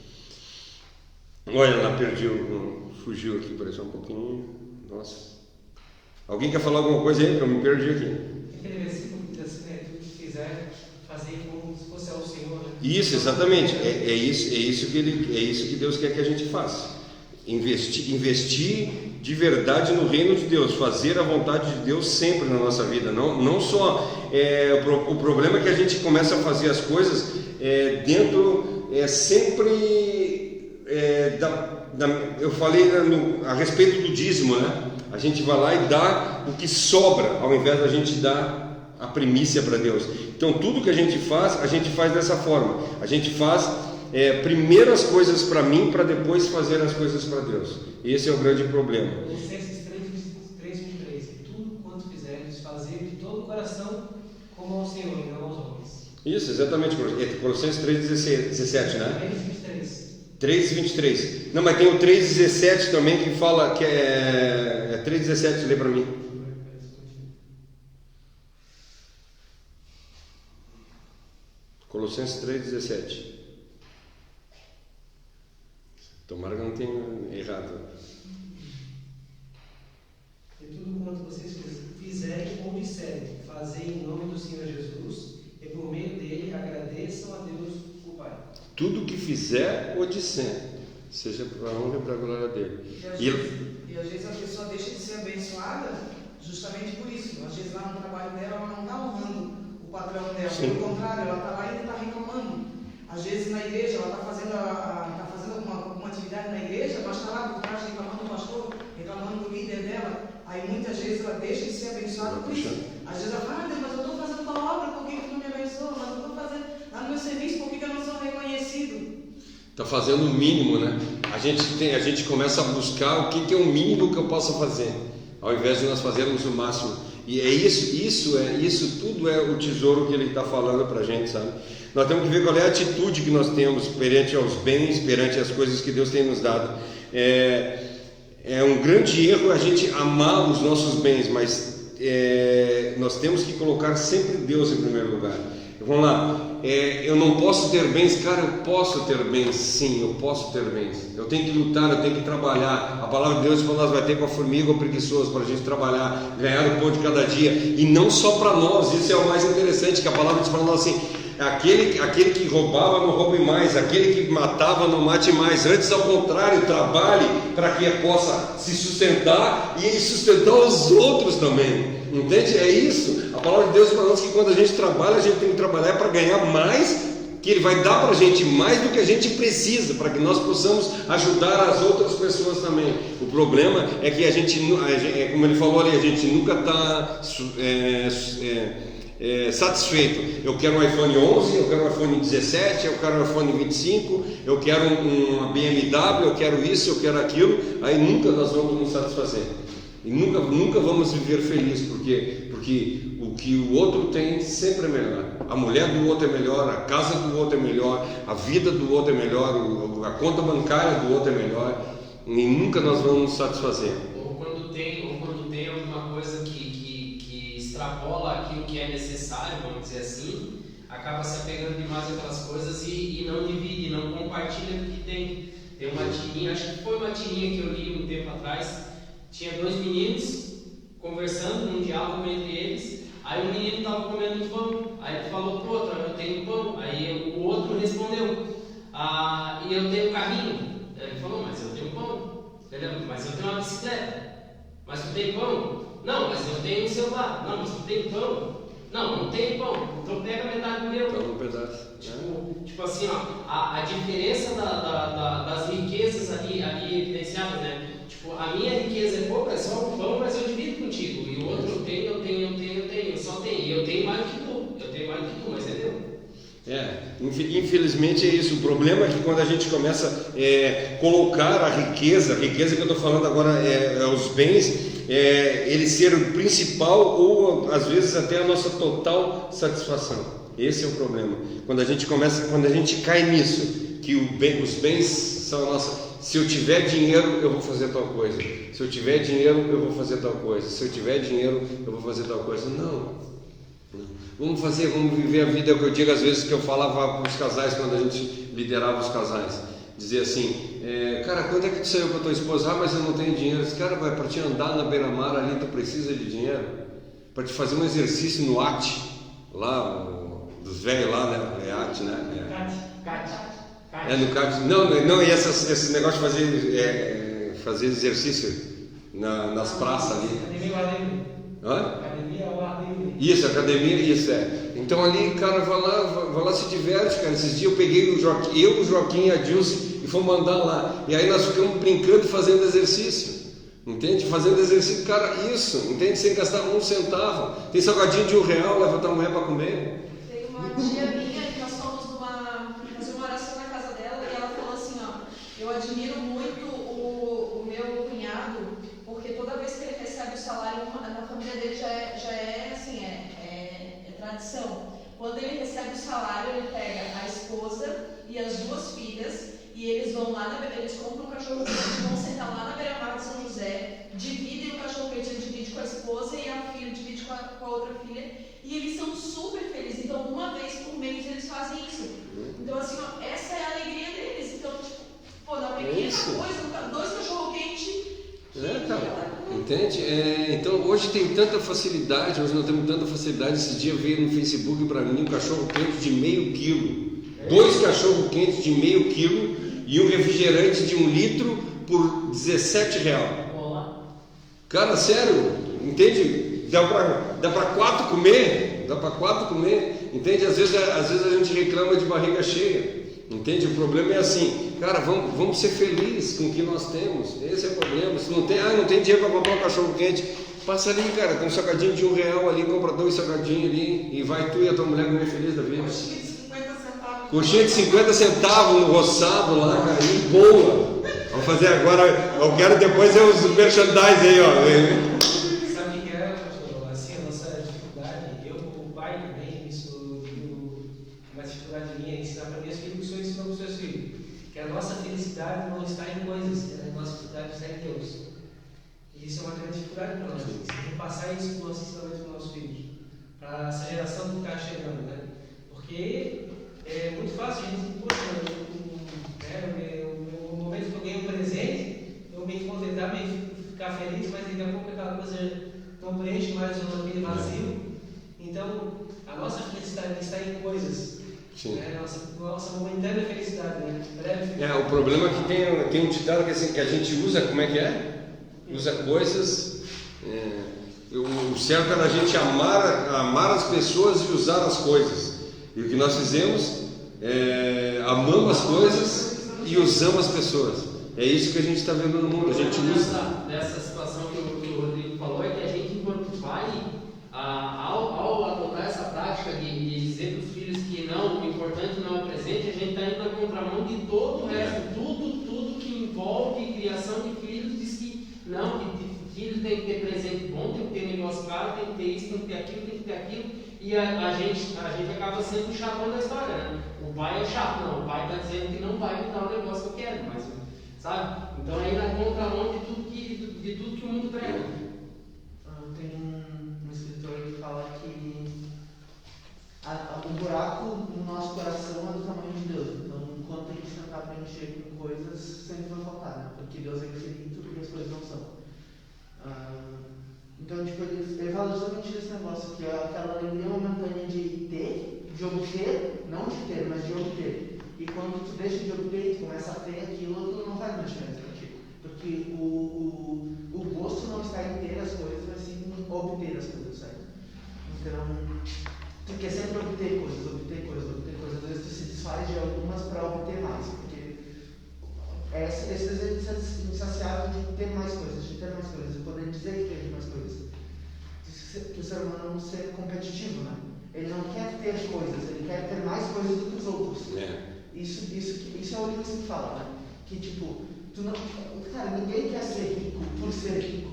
Olha lá, fugiu aqui, parece um pouquinho. Nossa. Alguém quer falar alguma coisa aí? Que eu me perdi aqui. Aquele versículo que diz assim, tudo que fizer, fazer como se fosse ao Senhor. Né? Isso, exatamente. É isso que Deus quer que a gente faça. Investir de verdade no reino de Deus, fazer a vontade de Deus sempre na nossa vida. Não só o problema é que a gente começa a fazer as coisas sempre. Eu falei a respeito do dízimo, né? A gente vai lá e dá o que sobra, ao invés da gente dar a primícia para Deus. Então tudo que a gente faz dessa forma. A gente faz primeiro as coisas para mim, para depois fazer as coisas para Deus. Esse é o grande problema. Colossenses 3:23. Tudo quanto fizeres, fazer de todo o coração como ao Senhor e não aos homens. Isso, exatamente. Colossenses 3:17, né? 3:23. Não, mas tem o 3:17 também que fala que é 3:17, lê para mim. Colossenses 3:17. Tomara que eu não tenha errado. E tudo quanto vocês fizerem ou disserem, fazei em nome do Senhor Jesus, e por meio dele agradeçam a Deus o Pai. Tudo que fizer ou disser, seja para a honra e para a glória dele. E às vezes a pessoa deixa de ser abençoada justamente por isso. Às vezes lá no trabalho dela ela não está honrando o patrão dela, pelo contrário, ela está lá e está reclamando. Às vezes na igreja ela está fazendo alguma atividade na igreja, mas está lá por trás reclamando do pastor, reclamando do líder dela. Aí muitas vezes ela deixa de ser abençoada por isso. Às vezes ela fala: Deus, mas eu estou fazendo tua obra, por que tu não me abençoa? Mas eu estou fazendo lá no meu serviço, por que eu não sou reconhecido? Está fazendo o mínimo, né? A gente começa a buscar o que é o mínimo que eu possa fazer, ao invés de nós fazermos o máximo. E é isso tudo é o tesouro que ele está falando para a gente, sabe? Nós temos que ver qual é a atitude que nós temos perante aos bens, perante as coisas que Deus tem nos dado. É um grande erro a gente amar os nossos bens, mas nós temos que colocar sempre Deus em primeiro lugar. Vamos lá, eu não posso ter bens. Cara, eu posso ter bens, sim, eu posso ter bens. Eu tenho que lutar, eu tenho que trabalhar. A palavra de Deus para nós vai ter com a formiga ou preguiçoso, para a gente trabalhar, ganhar o pão de cada dia. E não só para nós, isso é o mais interessante, que a palavra diz para nós assim: aquele que roubava não roube mais, aquele que matava não mate mais. Antes, ao contrário, trabalhe para que possa se sustentar e sustentar os outros também. Entende? É isso. A palavra de Deus para nós que quando a gente trabalha, a gente tem que trabalhar para ganhar mais, que Ele vai dar para a gente mais do que a gente precisa, para que nós possamos ajudar as outras pessoas também. O problema é que a gente, como ele falou ali, a gente nunca está satisfeito. Eu quero um iPhone 11, eu quero um iPhone 17, eu quero um iPhone 25, eu quero uma BMW, eu quero isso, eu quero aquilo. Aí nunca nós vamos nos satisfazer. E nunca vamos viver felizes, porque o que o outro tem sempre é melhor. A mulher do outro é melhor, a casa do outro é melhor, a vida do outro é melhor, a conta bancária do outro é melhor, e nunca nós vamos nos satisfazer. Ou quando tem alguma coisa que extrapola aquilo que é necessário, vamos dizer assim, acaba se apegando demais àquelas coisas e não divide, não compartilha o que tem. Tem uma tirinha, acho que foi uma tirinha que eu li um tempo atrás, tinha 2 meninos conversando num diálogo entre eles, aí o menino estava comendo pão, aí ele falou pro outro, eu tenho pão, aí o outro respondeu, e eu tenho carrinho. Ele falou, mas eu tenho pão. Ele, mas eu tenho uma bicicleta. Mas tu tem pão? Não, mas eu tenho um celular. Não, mas tu tem pão? Não, não tenho pão. Então pega metade do meu. Então, um pedaço. Tipo assim, ó, a diferença das riquezas ali evidenciadas, né? Tipo, a minha riqueza é pouca, é só um pão, mas eu divido contigo. E o outro eu tenho, eu só tenho. E eu tenho mais do que tu, mas é meu. Infelizmente é isso. O problema é que quando a gente começa a colocar a riqueza que eu estou falando agora, os bens, ele ser o principal ou às vezes até a nossa total satisfação. Esse é o problema. Quando a gente cai nisso, que os bens são a nossa. Se eu tiver dinheiro, eu vou fazer tal coisa. Se eu tiver dinheiro, eu vou fazer tal coisa. Se eu tiver dinheiro, eu vou fazer tal coisa. Não. Vamos viver a vida, é o que eu digo às vezes, que eu falava para os casais quando a gente liderava os casais. Dizer assim, cara, quando é que tu saiu com a tua esposa? Mas eu não tenho dinheiro. Esse cara vai para te andar na beira-mar ali, tu precisa de dinheiro? Para te fazer um exercício no AT, lá, dos velhos lá, né? É AT, né? CAT. No CAT. Não, e esse negócio de fazer exercício nas praças ali. Academia ao ar livre. Isso, academia, isso é. Então ali, cara, vai lá se diverte, cara. Esses dias eu peguei o Joaquim e a Dilce e fomos andar lá. E aí nós ficamos brincando e fazendo exercício. Entende? Fazendo exercício, cara, isso, entende? Sem gastar um centavo. Tem salgadinho de R$1, leva a tua mulher para comer. Tem uma tia minha que nós fomos fazer uma oração na casa dela e ela falou assim, ó, eu admiro muito o meu cunhado, porque toda vez que ele recebe o salário, na família dele já é assim, é tradição. Quando ele recebe o salário, ele pega a esposa e as 2 filhas e eles vão lá, eles compram um cachorro quente, vão sentar lá na beira-mar de São José, dividem o cachorro quente, ele divide com a esposa e a filha divide com a outra filha, e eles são super felizes. Então, uma vez por mês eles fazem isso. Então, assim, ó, essa é a alegria deles. Então, tipo, pô, dá uma pequena coisa, 2 cachorro quente. Cara, entende? Então hoje tem tanta facilidade, hoje nós temos tanta facilidade. Esse dia veio no Facebook para mim um cachorro quente de meio quilo, 2 cachorro quentes de meio quilo e um refrigerante de 1 litro por R$17. Cara, sério, entende? Dá para 4 comer, entende? Às vezes a gente reclama de barriga cheia. Entende? O problema é assim, cara, vamos ser felizes com o que nós temos. Esse é o problema. Se não tem dinheiro para comprar um cachorro quente, passa ali, cara, tem um salgadinho de R$1 ali, compra 2 salgadinhos ali e vai tu e a tua mulher comer feliz da vida. Coxinha de 50 centavos no roçado lá, cara, e boa. Vamos fazer agora, eu quero depois os merchandise aí, ó. Sabe o que é, pastor? Assim, a nossa dificuldade, eu como pai também, isso uma dificuldade minha, ensinar para minhas filhas o que o Senhor ensinou para os seus filhos. Que a nossa felicidade não está em coisas, a nossa felicidade está em Deus. E isso é uma grande dificuldade para nós. Tem que passar isso para os nossos ensinamentos para os nossos filhos, para essa geração que está chegando, né? Porque é muito fácil a gente, poxa, no momento que eu ganho um presente, eu me contentar, me ficar feliz, mas daqui a pouco aquela coisa não preenche mais aquele vazio. Então, a nossa felicidade está em coisas. Sim. Nossa momentânea felicidade, né? O problema é que tem um ditado que a gente usa, como é que é? Usa coisas. O certo era a gente amar as pessoas e usar as coisas. E o que nós fizemos amamos as coisas e usamos as pessoas. É isso que a gente está vendo no mundo. A gente usa. Nessa situação que o Rodrigo falou, é que a gente, enquanto pai, ao adotar essa prática de dizer para os filhos que não, o importante não é o presente, a gente está indo na contramão de todo o resto, tudo que envolve criação de filhos, diz que não, que filhos tem que ter presente bom, tem que ter negócio caro, tem que ter isso, tem que ter aquilo, tem que ter aquilo, e a gente acaba sendo o chatão da história, né? O pai é chato, não, o pai está dizendo que não vai me dar o negócio que eu quero, mas, sabe? Então é ir na contramão de tudo que o mundo prega. Tem um escritor que fala que o buraco no nosso coração é do tamanho de Deus. Então, enquanto a gente tentar preencher com coisas, sempre vai faltar, né? Porque Deus é infinito e as coisas não são. Então, tipo, ele fala justamente desse negócio, que é aquela alegria momentânea de ter, de obter, não de ter, mas de obter. E quando tu deixa de obter e começa a ter aquilo não faz mais diferença pra ti. Porque o gosto não está em ter as coisas, mas sim em obter as coisas, certo? Então, tu quer sempre obter coisas. Às vezes tu se desfaz de algumas para obter mais, porque esse desejo insaciável de ter mais coisas, de poder dizer que tem mais coisas. Que o ser humano é um ser competitivo, né? Ele não quer ter coisas, ele quer ter mais coisas do que os outros. Isso é o Lewis que fala, né? Que tipo, cara, ninguém quer ser rico por ser rico.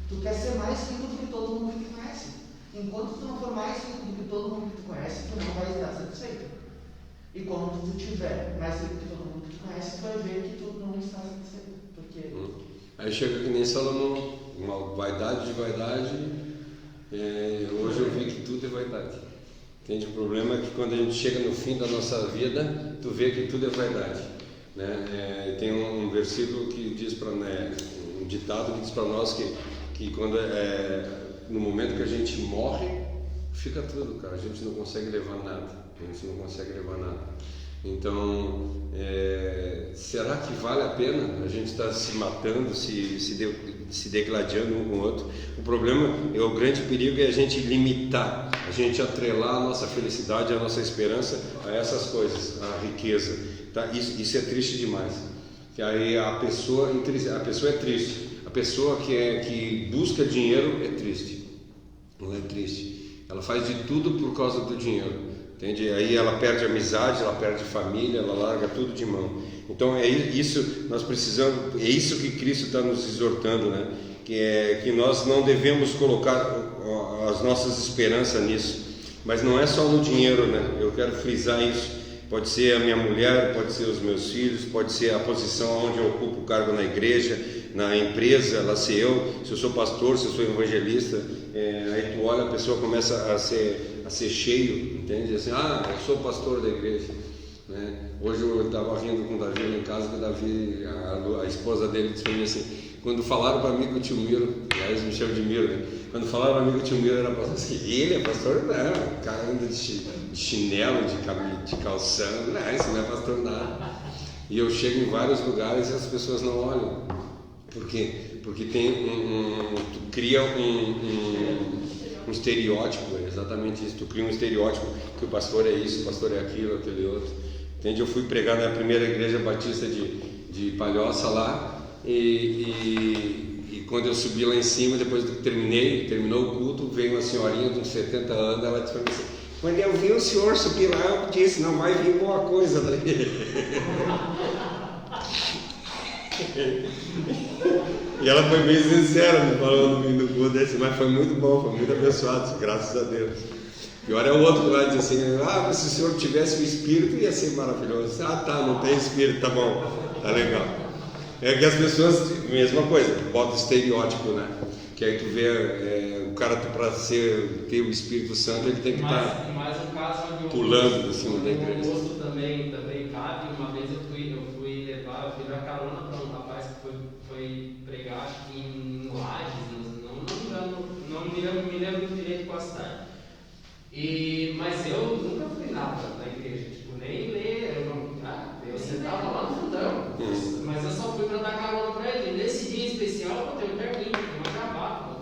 Tu quer ser mais rico do que todo mundo que tu conhece. Enquanto tu não for mais rico do que todo mundo que tu conhece, tu não vai estar satisfeito. E quando tu tiver mais rico do que todo mundo que tu conhece, tu vai ver que tu não está satisfeito. Porque... Aí chega que nem Salomão, uma vaidade de vaidade. Hoje eu vi que tudo é vaidade. Entende? O problema é que quando a gente chega no fim da nossa vida, tu vê que tudo é vaidade. Né? Tem um versículo que diz para, um ditado que diz para nós que quando no momento que a gente morre, fica tudo, cara. A gente não consegue levar nada. Então, será que vale a pena a gente estar se matando, se degladiando um com o outro? O problema, o grande perigo é a gente limitar, a gente atrelar a nossa felicidade, a nossa esperança a essas coisas, a riqueza. Tá? Isso é triste demais. Que aí a pessoa é triste. A pessoa que busca dinheiro é triste. Não é triste. Ela faz de tudo por causa do dinheiro. Entende? Aí ela perde amizade, ela perde família, ela larga tudo de mão. Então é isso nós precisamos, é isso que Cristo está nos exortando, né? Que nós não devemos colocar as nossas esperanças nisso. Mas não é só no dinheiro, né? Eu quero frisar isso. Pode ser a minha mulher, pode ser os meus filhos, pode ser a posição onde eu ocupo o cargo na igreja, na empresa, lá se eu sou pastor, se eu sou evangelista, aí tu olha, a pessoa começa a ser cheio, entende? Assim, eu sou pastor da igreja. Né? Hoje eu estava rindo com o Davi lá em casa, que o Davi, a esposa dele disse para mim assim, quando falaram para mim que o tio Miro, aliás me chamam de Miro, né? Quando falaram para mim que o tio Miro era pastor, assim, ele é pastor? Não, o cara anda de chinelo, de calção, não, isso não é pastor nada. E eu chego em vários lugares e as pessoas não olham. Por quê? Porque tu cria um estereótipo, é exatamente isso. Tu cria um estereótipo que o pastor é isso, o pastor é aquilo, aquele outro. Entende? Eu fui pregar na primeira igreja batista de Palhoça lá e quando eu subi lá em cima, depois que terminou o culto, veio uma senhorinha de uns 70 anos, ela disse para mim assim, quando eu vi o senhor subir lá, eu disse, não vai vir boa coisa daí. E ela foi bem sincera me falando no fim do culto, disse, mas foi muito bom, foi muito abençoado, graças a Deus. Pior é o outro lá, diz assim, se o senhor tivesse o espírito ia ser maravilhoso. Tá, não tem espírito, tá bom, tá legal. É que as pessoas, mesma coisa, bota estereótipo, né? Que aí tu vê, o cara para ter o Espírito Santo, ele tem que estar pulando de cima da igreja. O gosto também cabe. Uma vez eu fui levar carona para um rapaz que foi pregar, acho que em Lages, não me lembro direito qual cidade. Mas eu nunca fui nada na igreja, tipo, nem ler, eu sentava lá no fundão, mas eu só fui para dar carona para ele. Nesse dia especial eu botei um terninho, uma gravata,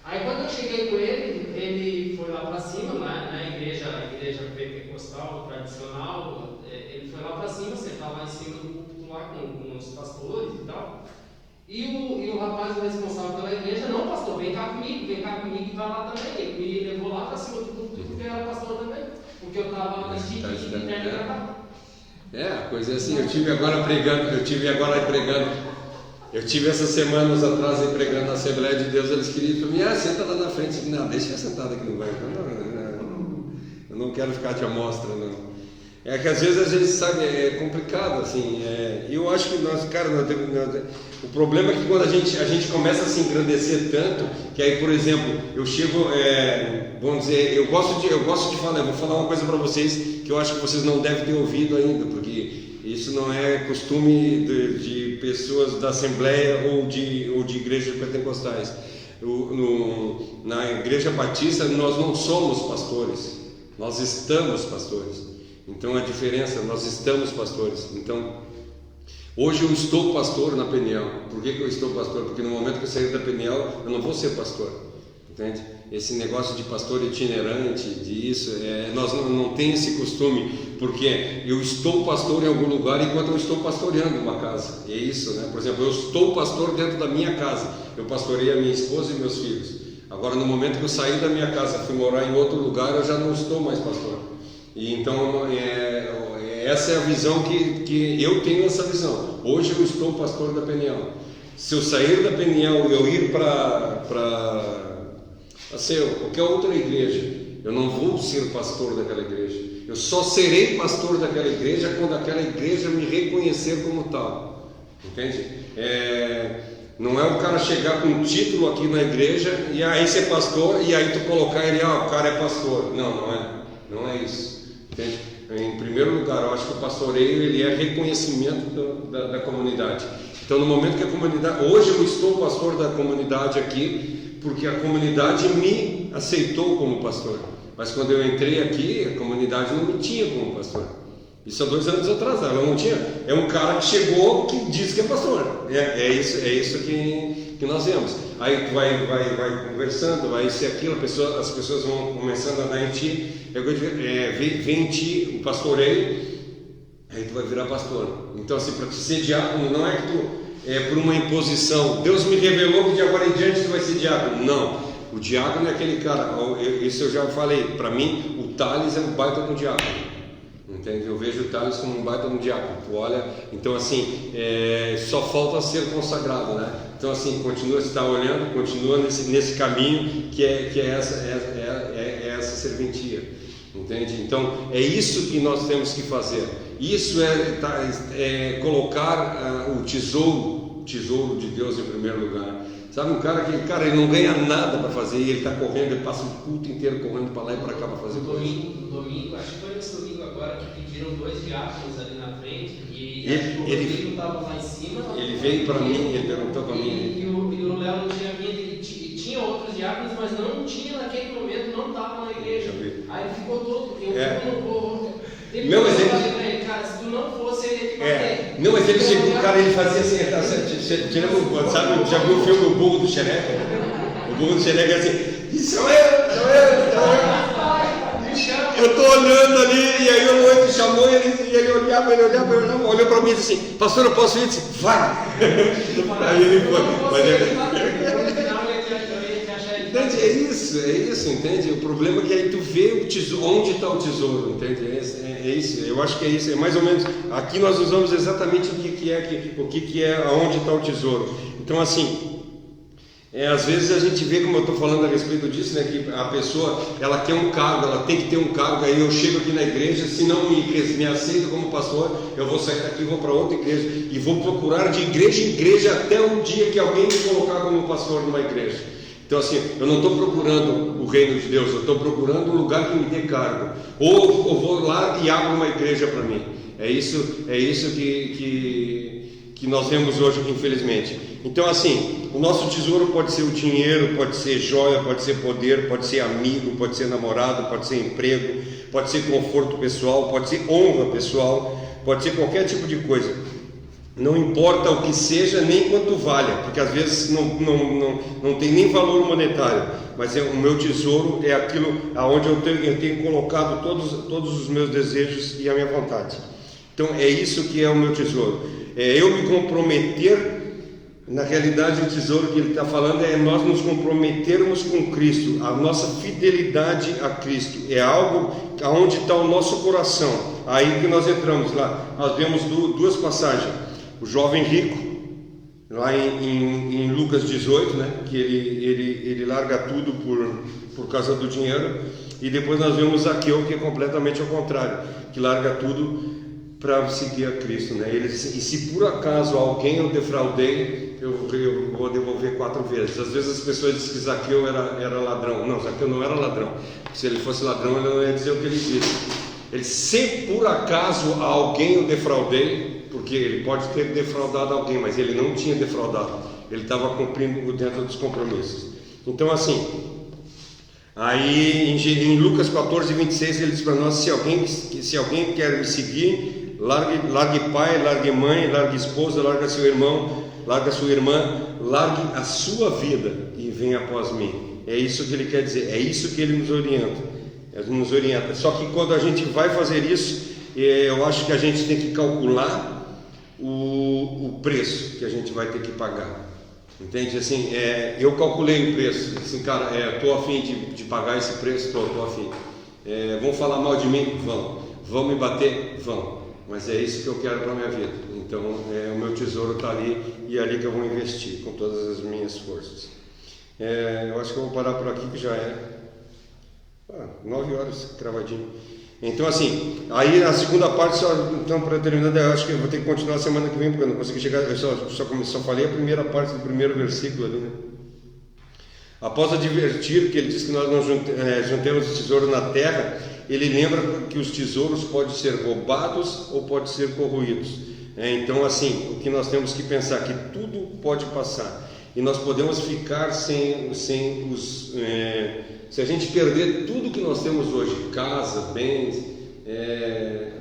Aí quando eu cheguei com ele foi lá para cima, na igreja pentecostal, tradicional, ele foi lá para cima, sentava lá em cima do púlpito lá com os pastores e tal. E o rapaz, o responsável pela igreja, não, pastor, vem cá comigo e vai lá também. Ele me levou lá para cima do púlpito porque era pastor também, porque eu estava de terno e gravata. A coisa é assim, eu tive essas semanas atrás aí pregando na Assembleia de Deus, eles queriam para mim, senta lá na frente. Não, deixa eu sentado aqui no banco. Eu não quero ficar de amostra, não. É que às vezes, sabe, é complicado, assim, eu acho que nós, cara, o problema é que quando a gente começa a se engrandecer tanto, que aí, por exemplo, eu chego, vamos dizer, eu gosto de falar, eu vou falar uma coisa para vocês que eu acho que vocês não devem ter ouvido ainda, porque isso não é costume de pessoas da Assembleia ou de igrejas pentecostais. Na Igreja Batista nós não somos pastores, nós estamos pastores. Então a diferença, nós estamos pastores. Então, hoje eu estou pastor na Peniel. Por que eu estou pastor? Porque no momento que eu sair da Peniel, eu não vou ser pastor. Entende? Esse negócio de pastor itinerante, nós não tem esse costume, porque eu estou pastor em algum lugar enquanto eu estou pastoreando uma casa. É isso, né? Por exemplo, eu estou pastor dentro da minha casa. Eu pastorei a minha esposa e meus filhos. Agora, no momento que eu saí da minha casa, fui morar em outro lugar, eu já não estou mais pastor. E então essa é a visão que eu tenho, essa visão. Hoje eu estou pastor da Peniel. Se eu sair da Peniel e eu ir para qualquer outra igreja, eu não vou ser pastor daquela igreja. Eu só serei pastor daquela igreja quando aquela igreja me reconhecer como tal. Entende? Não é o cara chegar com um título aqui na igreja e aí ser pastor e aí tu colocar ele, o cara é pastor. Não é isso. Entende? Em primeiro lugar, eu acho que o pastoreio ele é reconhecimento da comunidade. Então, no momento que a comunidade, hoje eu estou pastor da comunidade aqui, porque a comunidade me aceitou como pastor. Mas quando eu entrei aqui, a comunidade não me tinha como pastor. Isso há 2 anos atrás, ela não tinha. É um cara que chegou que diz que é pastor. É isso que nós vemos. Aí tu vai conversando, vai ser aquilo, as pessoas vão começando a dar em ti. Vem em ti o pastoreio, aí tu vai virar pastor. Então, assim, para tu ser diácono, não é que tu por uma imposição. Deus me revelou que de agora em diante tu vai ser diácono. Não. O diácono é aquele cara, isso eu já falei, para mim, o Thales é um baita do diácono. Entende? Eu vejo o Thales como um baita no diácono. Olha, então assim, só falta ser consagrado, né? Então assim, continua, se está olhando, continua nesse caminho que é essa serventia, entende? Então é isso que nós temos que fazer. Isso é colocar o tesouro de Deus em primeiro lugar. Sabe, um cara que ele não ganha nada para fazer e ele está correndo, ele passa o culto inteiro correndo para lá e para cá para fazer coisa. No domingo, acho que foi nesse domingo agora que pediram 2 diáconos ali na frente e o Rodrigo estava lá em cima. Ele veio para mim, ele perguntou para mim. E o Léo não tinha vindo, ele tinha outros diáconos, mas não tinha naquele momento, não estava na igreja. Aí ele ficou todo, eu não vou. Não, mas ele... cara, se tu não fosse, ele ia te bater. Não, mas ele chegou, o cara, ele fazia assim, sabe, já viu o filme O Burro do Xereca? O Burro do Xereca é assim, sou eu. Eu tô olhando ali, e aí o Noite chamou e ele olhava, olhou para mim e disse assim, pastor, eu posso ir? Eu disse, vai! Aí ele foi. Entende? É isso, entende? O problema é que aí tu vê o tesouro, onde está o tesouro, entende? É isso, eu acho que é isso, é mais ou menos, aqui nós usamos exatamente o que é, aonde está o tesouro. Então assim, às vezes a gente vê, como eu estou falando a respeito disso, né, que a pessoa, ela quer um cargo, ela tem que ter um cargo, aí eu chego aqui na igreja, se não me aceita como pastor, eu vou sair daqui e vou para outra igreja, e vou procurar de igreja em igreja até o dia que alguém me colocar como pastor numa igreja. Então assim, eu não estou procurando o reino de Deus, eu estou procurando um lugar que me dê cargo, ou vou lá e abro uma igreja para mim. É isso que nós vemos hoje, infelizmente. Então assim, o nosso tesouro pode ser o dinheiro, pode ser joia, pode ser poder, pode ser amigo, pode ser namorado, pode ser emprego, pode ser conforto pessoal, pode ser honra pessoal, pode ser qualquer tipo de coisa. Não importa o que seja, nem quanto valha, porque às vezes não tem nem valor monetário, mas o meu tesouro é aquilo aonde eu tenho colocado todos os meus desejos e a minha vontade. Então é isso que é o meu tesouro, é eu me comprometer. Na realidade, o tesouro que ele está falando é nós nos comprometermos com Cristo, a nossa fidelidade a Cristo, é algo aonde está o nosso coração. Aí que nós entramos lá, nós vemos 2 passagens. O jovem rico, lá em Lucas 18, né, que ele larga tudo por causa do dinheiro, E depois nós vemos Zaqueu, que é completamente ao contrário, que larga tudo para seguir a Cristo, né? Ele disse, e se por acaso alguém eu defraudei, eu vou devolver 4 vezes. Às vezes as pessoas dizem que Zaqueu era ladrão. Não, Zaqueu não era ladrão. Se ele fosse ladrão, ele não ia dizer o que ele disse. Ele, se por acaso alguém eu defraudei, porque ele pode ter defraudado alguém, mas ele não tinha defraudado, ele estava cumprindo dentro dos compromissos. Então assim, aí em Lucas 14, 26 ele diz para nós, se alguém quer me seguir, largue pai, largue mãe, largue esposa, largue seu irmão, largue sua irmã, largue a sua vida e venha após mim. É isso que ele quer dizer, é isso que ele nos orienta. Só que quando a gente vai fazer isso, eu acho que a gente tem que calcular o preço que a gente vai ter que pagar. Entende? Assim, eu calculei o preço. Assim, cara, estou a fim de pagar esse preço, estou a fim. Vão falar mal de mim? Vão me bater? Vão. Mas é isso que eu quero para a minha vida. Então, o meu tesouro está ali e é ali que eu vou investir com todas as minhas forças. Eu acho que eu vou parar por aqui, que já é 9 horas cravadinho. Então assim, aí a segunda parte, então para terminar, eu acho que eu vou ter que continuar a semana que vem, porque eu não consegui chegar, eu só falei a primeira parte do primeiro versículo ali, né? Após advertir que ele diz que nós não juntemos o tesouro na terra, ele lembra que os tesouros podem ser roubados ou podem ser corroídos. Então assim, o que nós temos que pensar é que tudo pode passar e nós podemos ficar sem os... se a gente perder tudo que nós temos hoje, casa, bens,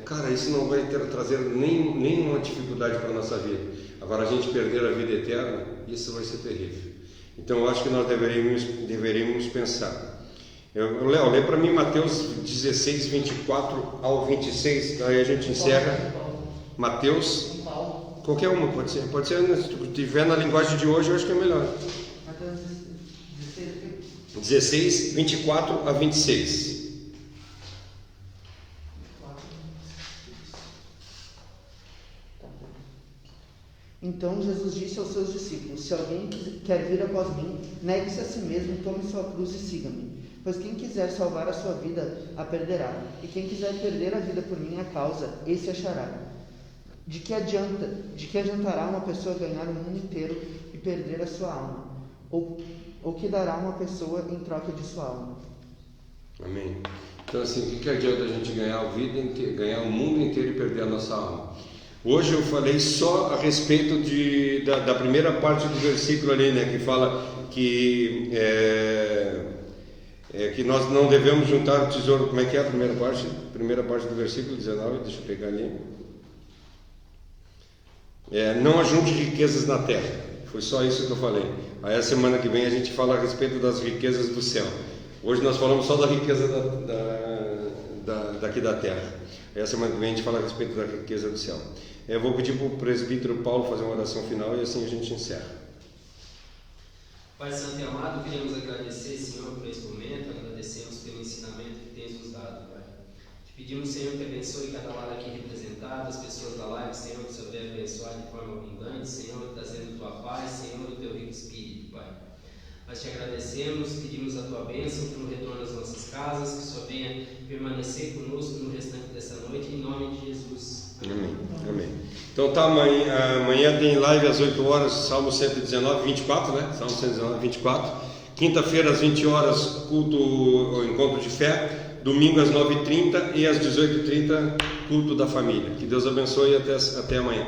cara, isso não vai trazer nenhuma dificuldade para a nossa vida. Agora, a gente perder a vida eterna, isso vai ser terrível. Então, eu acho que nós deveríamos pensar. Léo, lê para mim Mateus 16, 24 ao 26, aí a gente encerra. Mateus, qualquer uma pode ser, se tiver na linguagem de hoje, eu acho que é melhor. 16, 24 a 26. Então Jesus disse aos seus discípulos, se alguém quer vir após mim, negue-se a si mesmo, tome sua cruz e siga-me. Pois quem quiser salvar a sua vida, a perderá. E quem quiser perder a vida por minha causa, esse achará. De que adiantará uma pessoa ganhar o mundo inteiro e perder a sua alma? Ou que dará uma pessoa em troca de sua alma? Amém. Então assim, o que adianta a gente ganhar a vida inteira, ganhar o mundo inteiro e perder a nossa alma? Hoje eu falei só a respeito da primeira parte do versículo ali, né, que fala que que nós não devemos juntar o tesouro. Como é que é a primeira parte? Primeira parte do versículo 19, deixa eu pegar ali. Não ajunte riquezas na terra. Foi só isso que eu falei. Aí a semana que vem a gente fala a respeito das riquezas do céu. Hoje nós falamos só da riqueza daqui da terra. Aí a semana que vem a gente fala a respeito da riqueza do céu. Eu vou pedir para o presbítero Paulo fazer uma oração final e assim a gente encerra. Pai Santo e amado, queremos agradecer, Senhor, por esse momento, agradecemos pelo ensinamento que tens nos dado, Pai. Te pedimos, Senhor, que abençoe cada lado aqui representado, as pessoas da live, Senhor, que souber abençoar de forma abundante, Senhor, trazendo tua paz, Senhor, e o teu rico Espírito, Pai. Nós te agradecemos, pedimos a tua bênção pelo retorno às nossas casas, que só venha permanecer conosco no restante dessa noite, em nome de Jesus. Amém. Amém. Então tá, amanhã tem live às 8 horas, Salmo 119, 24, né? Salmo 119, 24. Quinta-feira às 20 horas, culto, o encontro de fé. Domingo às 9h30 e às 18h30, culto da família. Que Deus abençoe e até amanhã.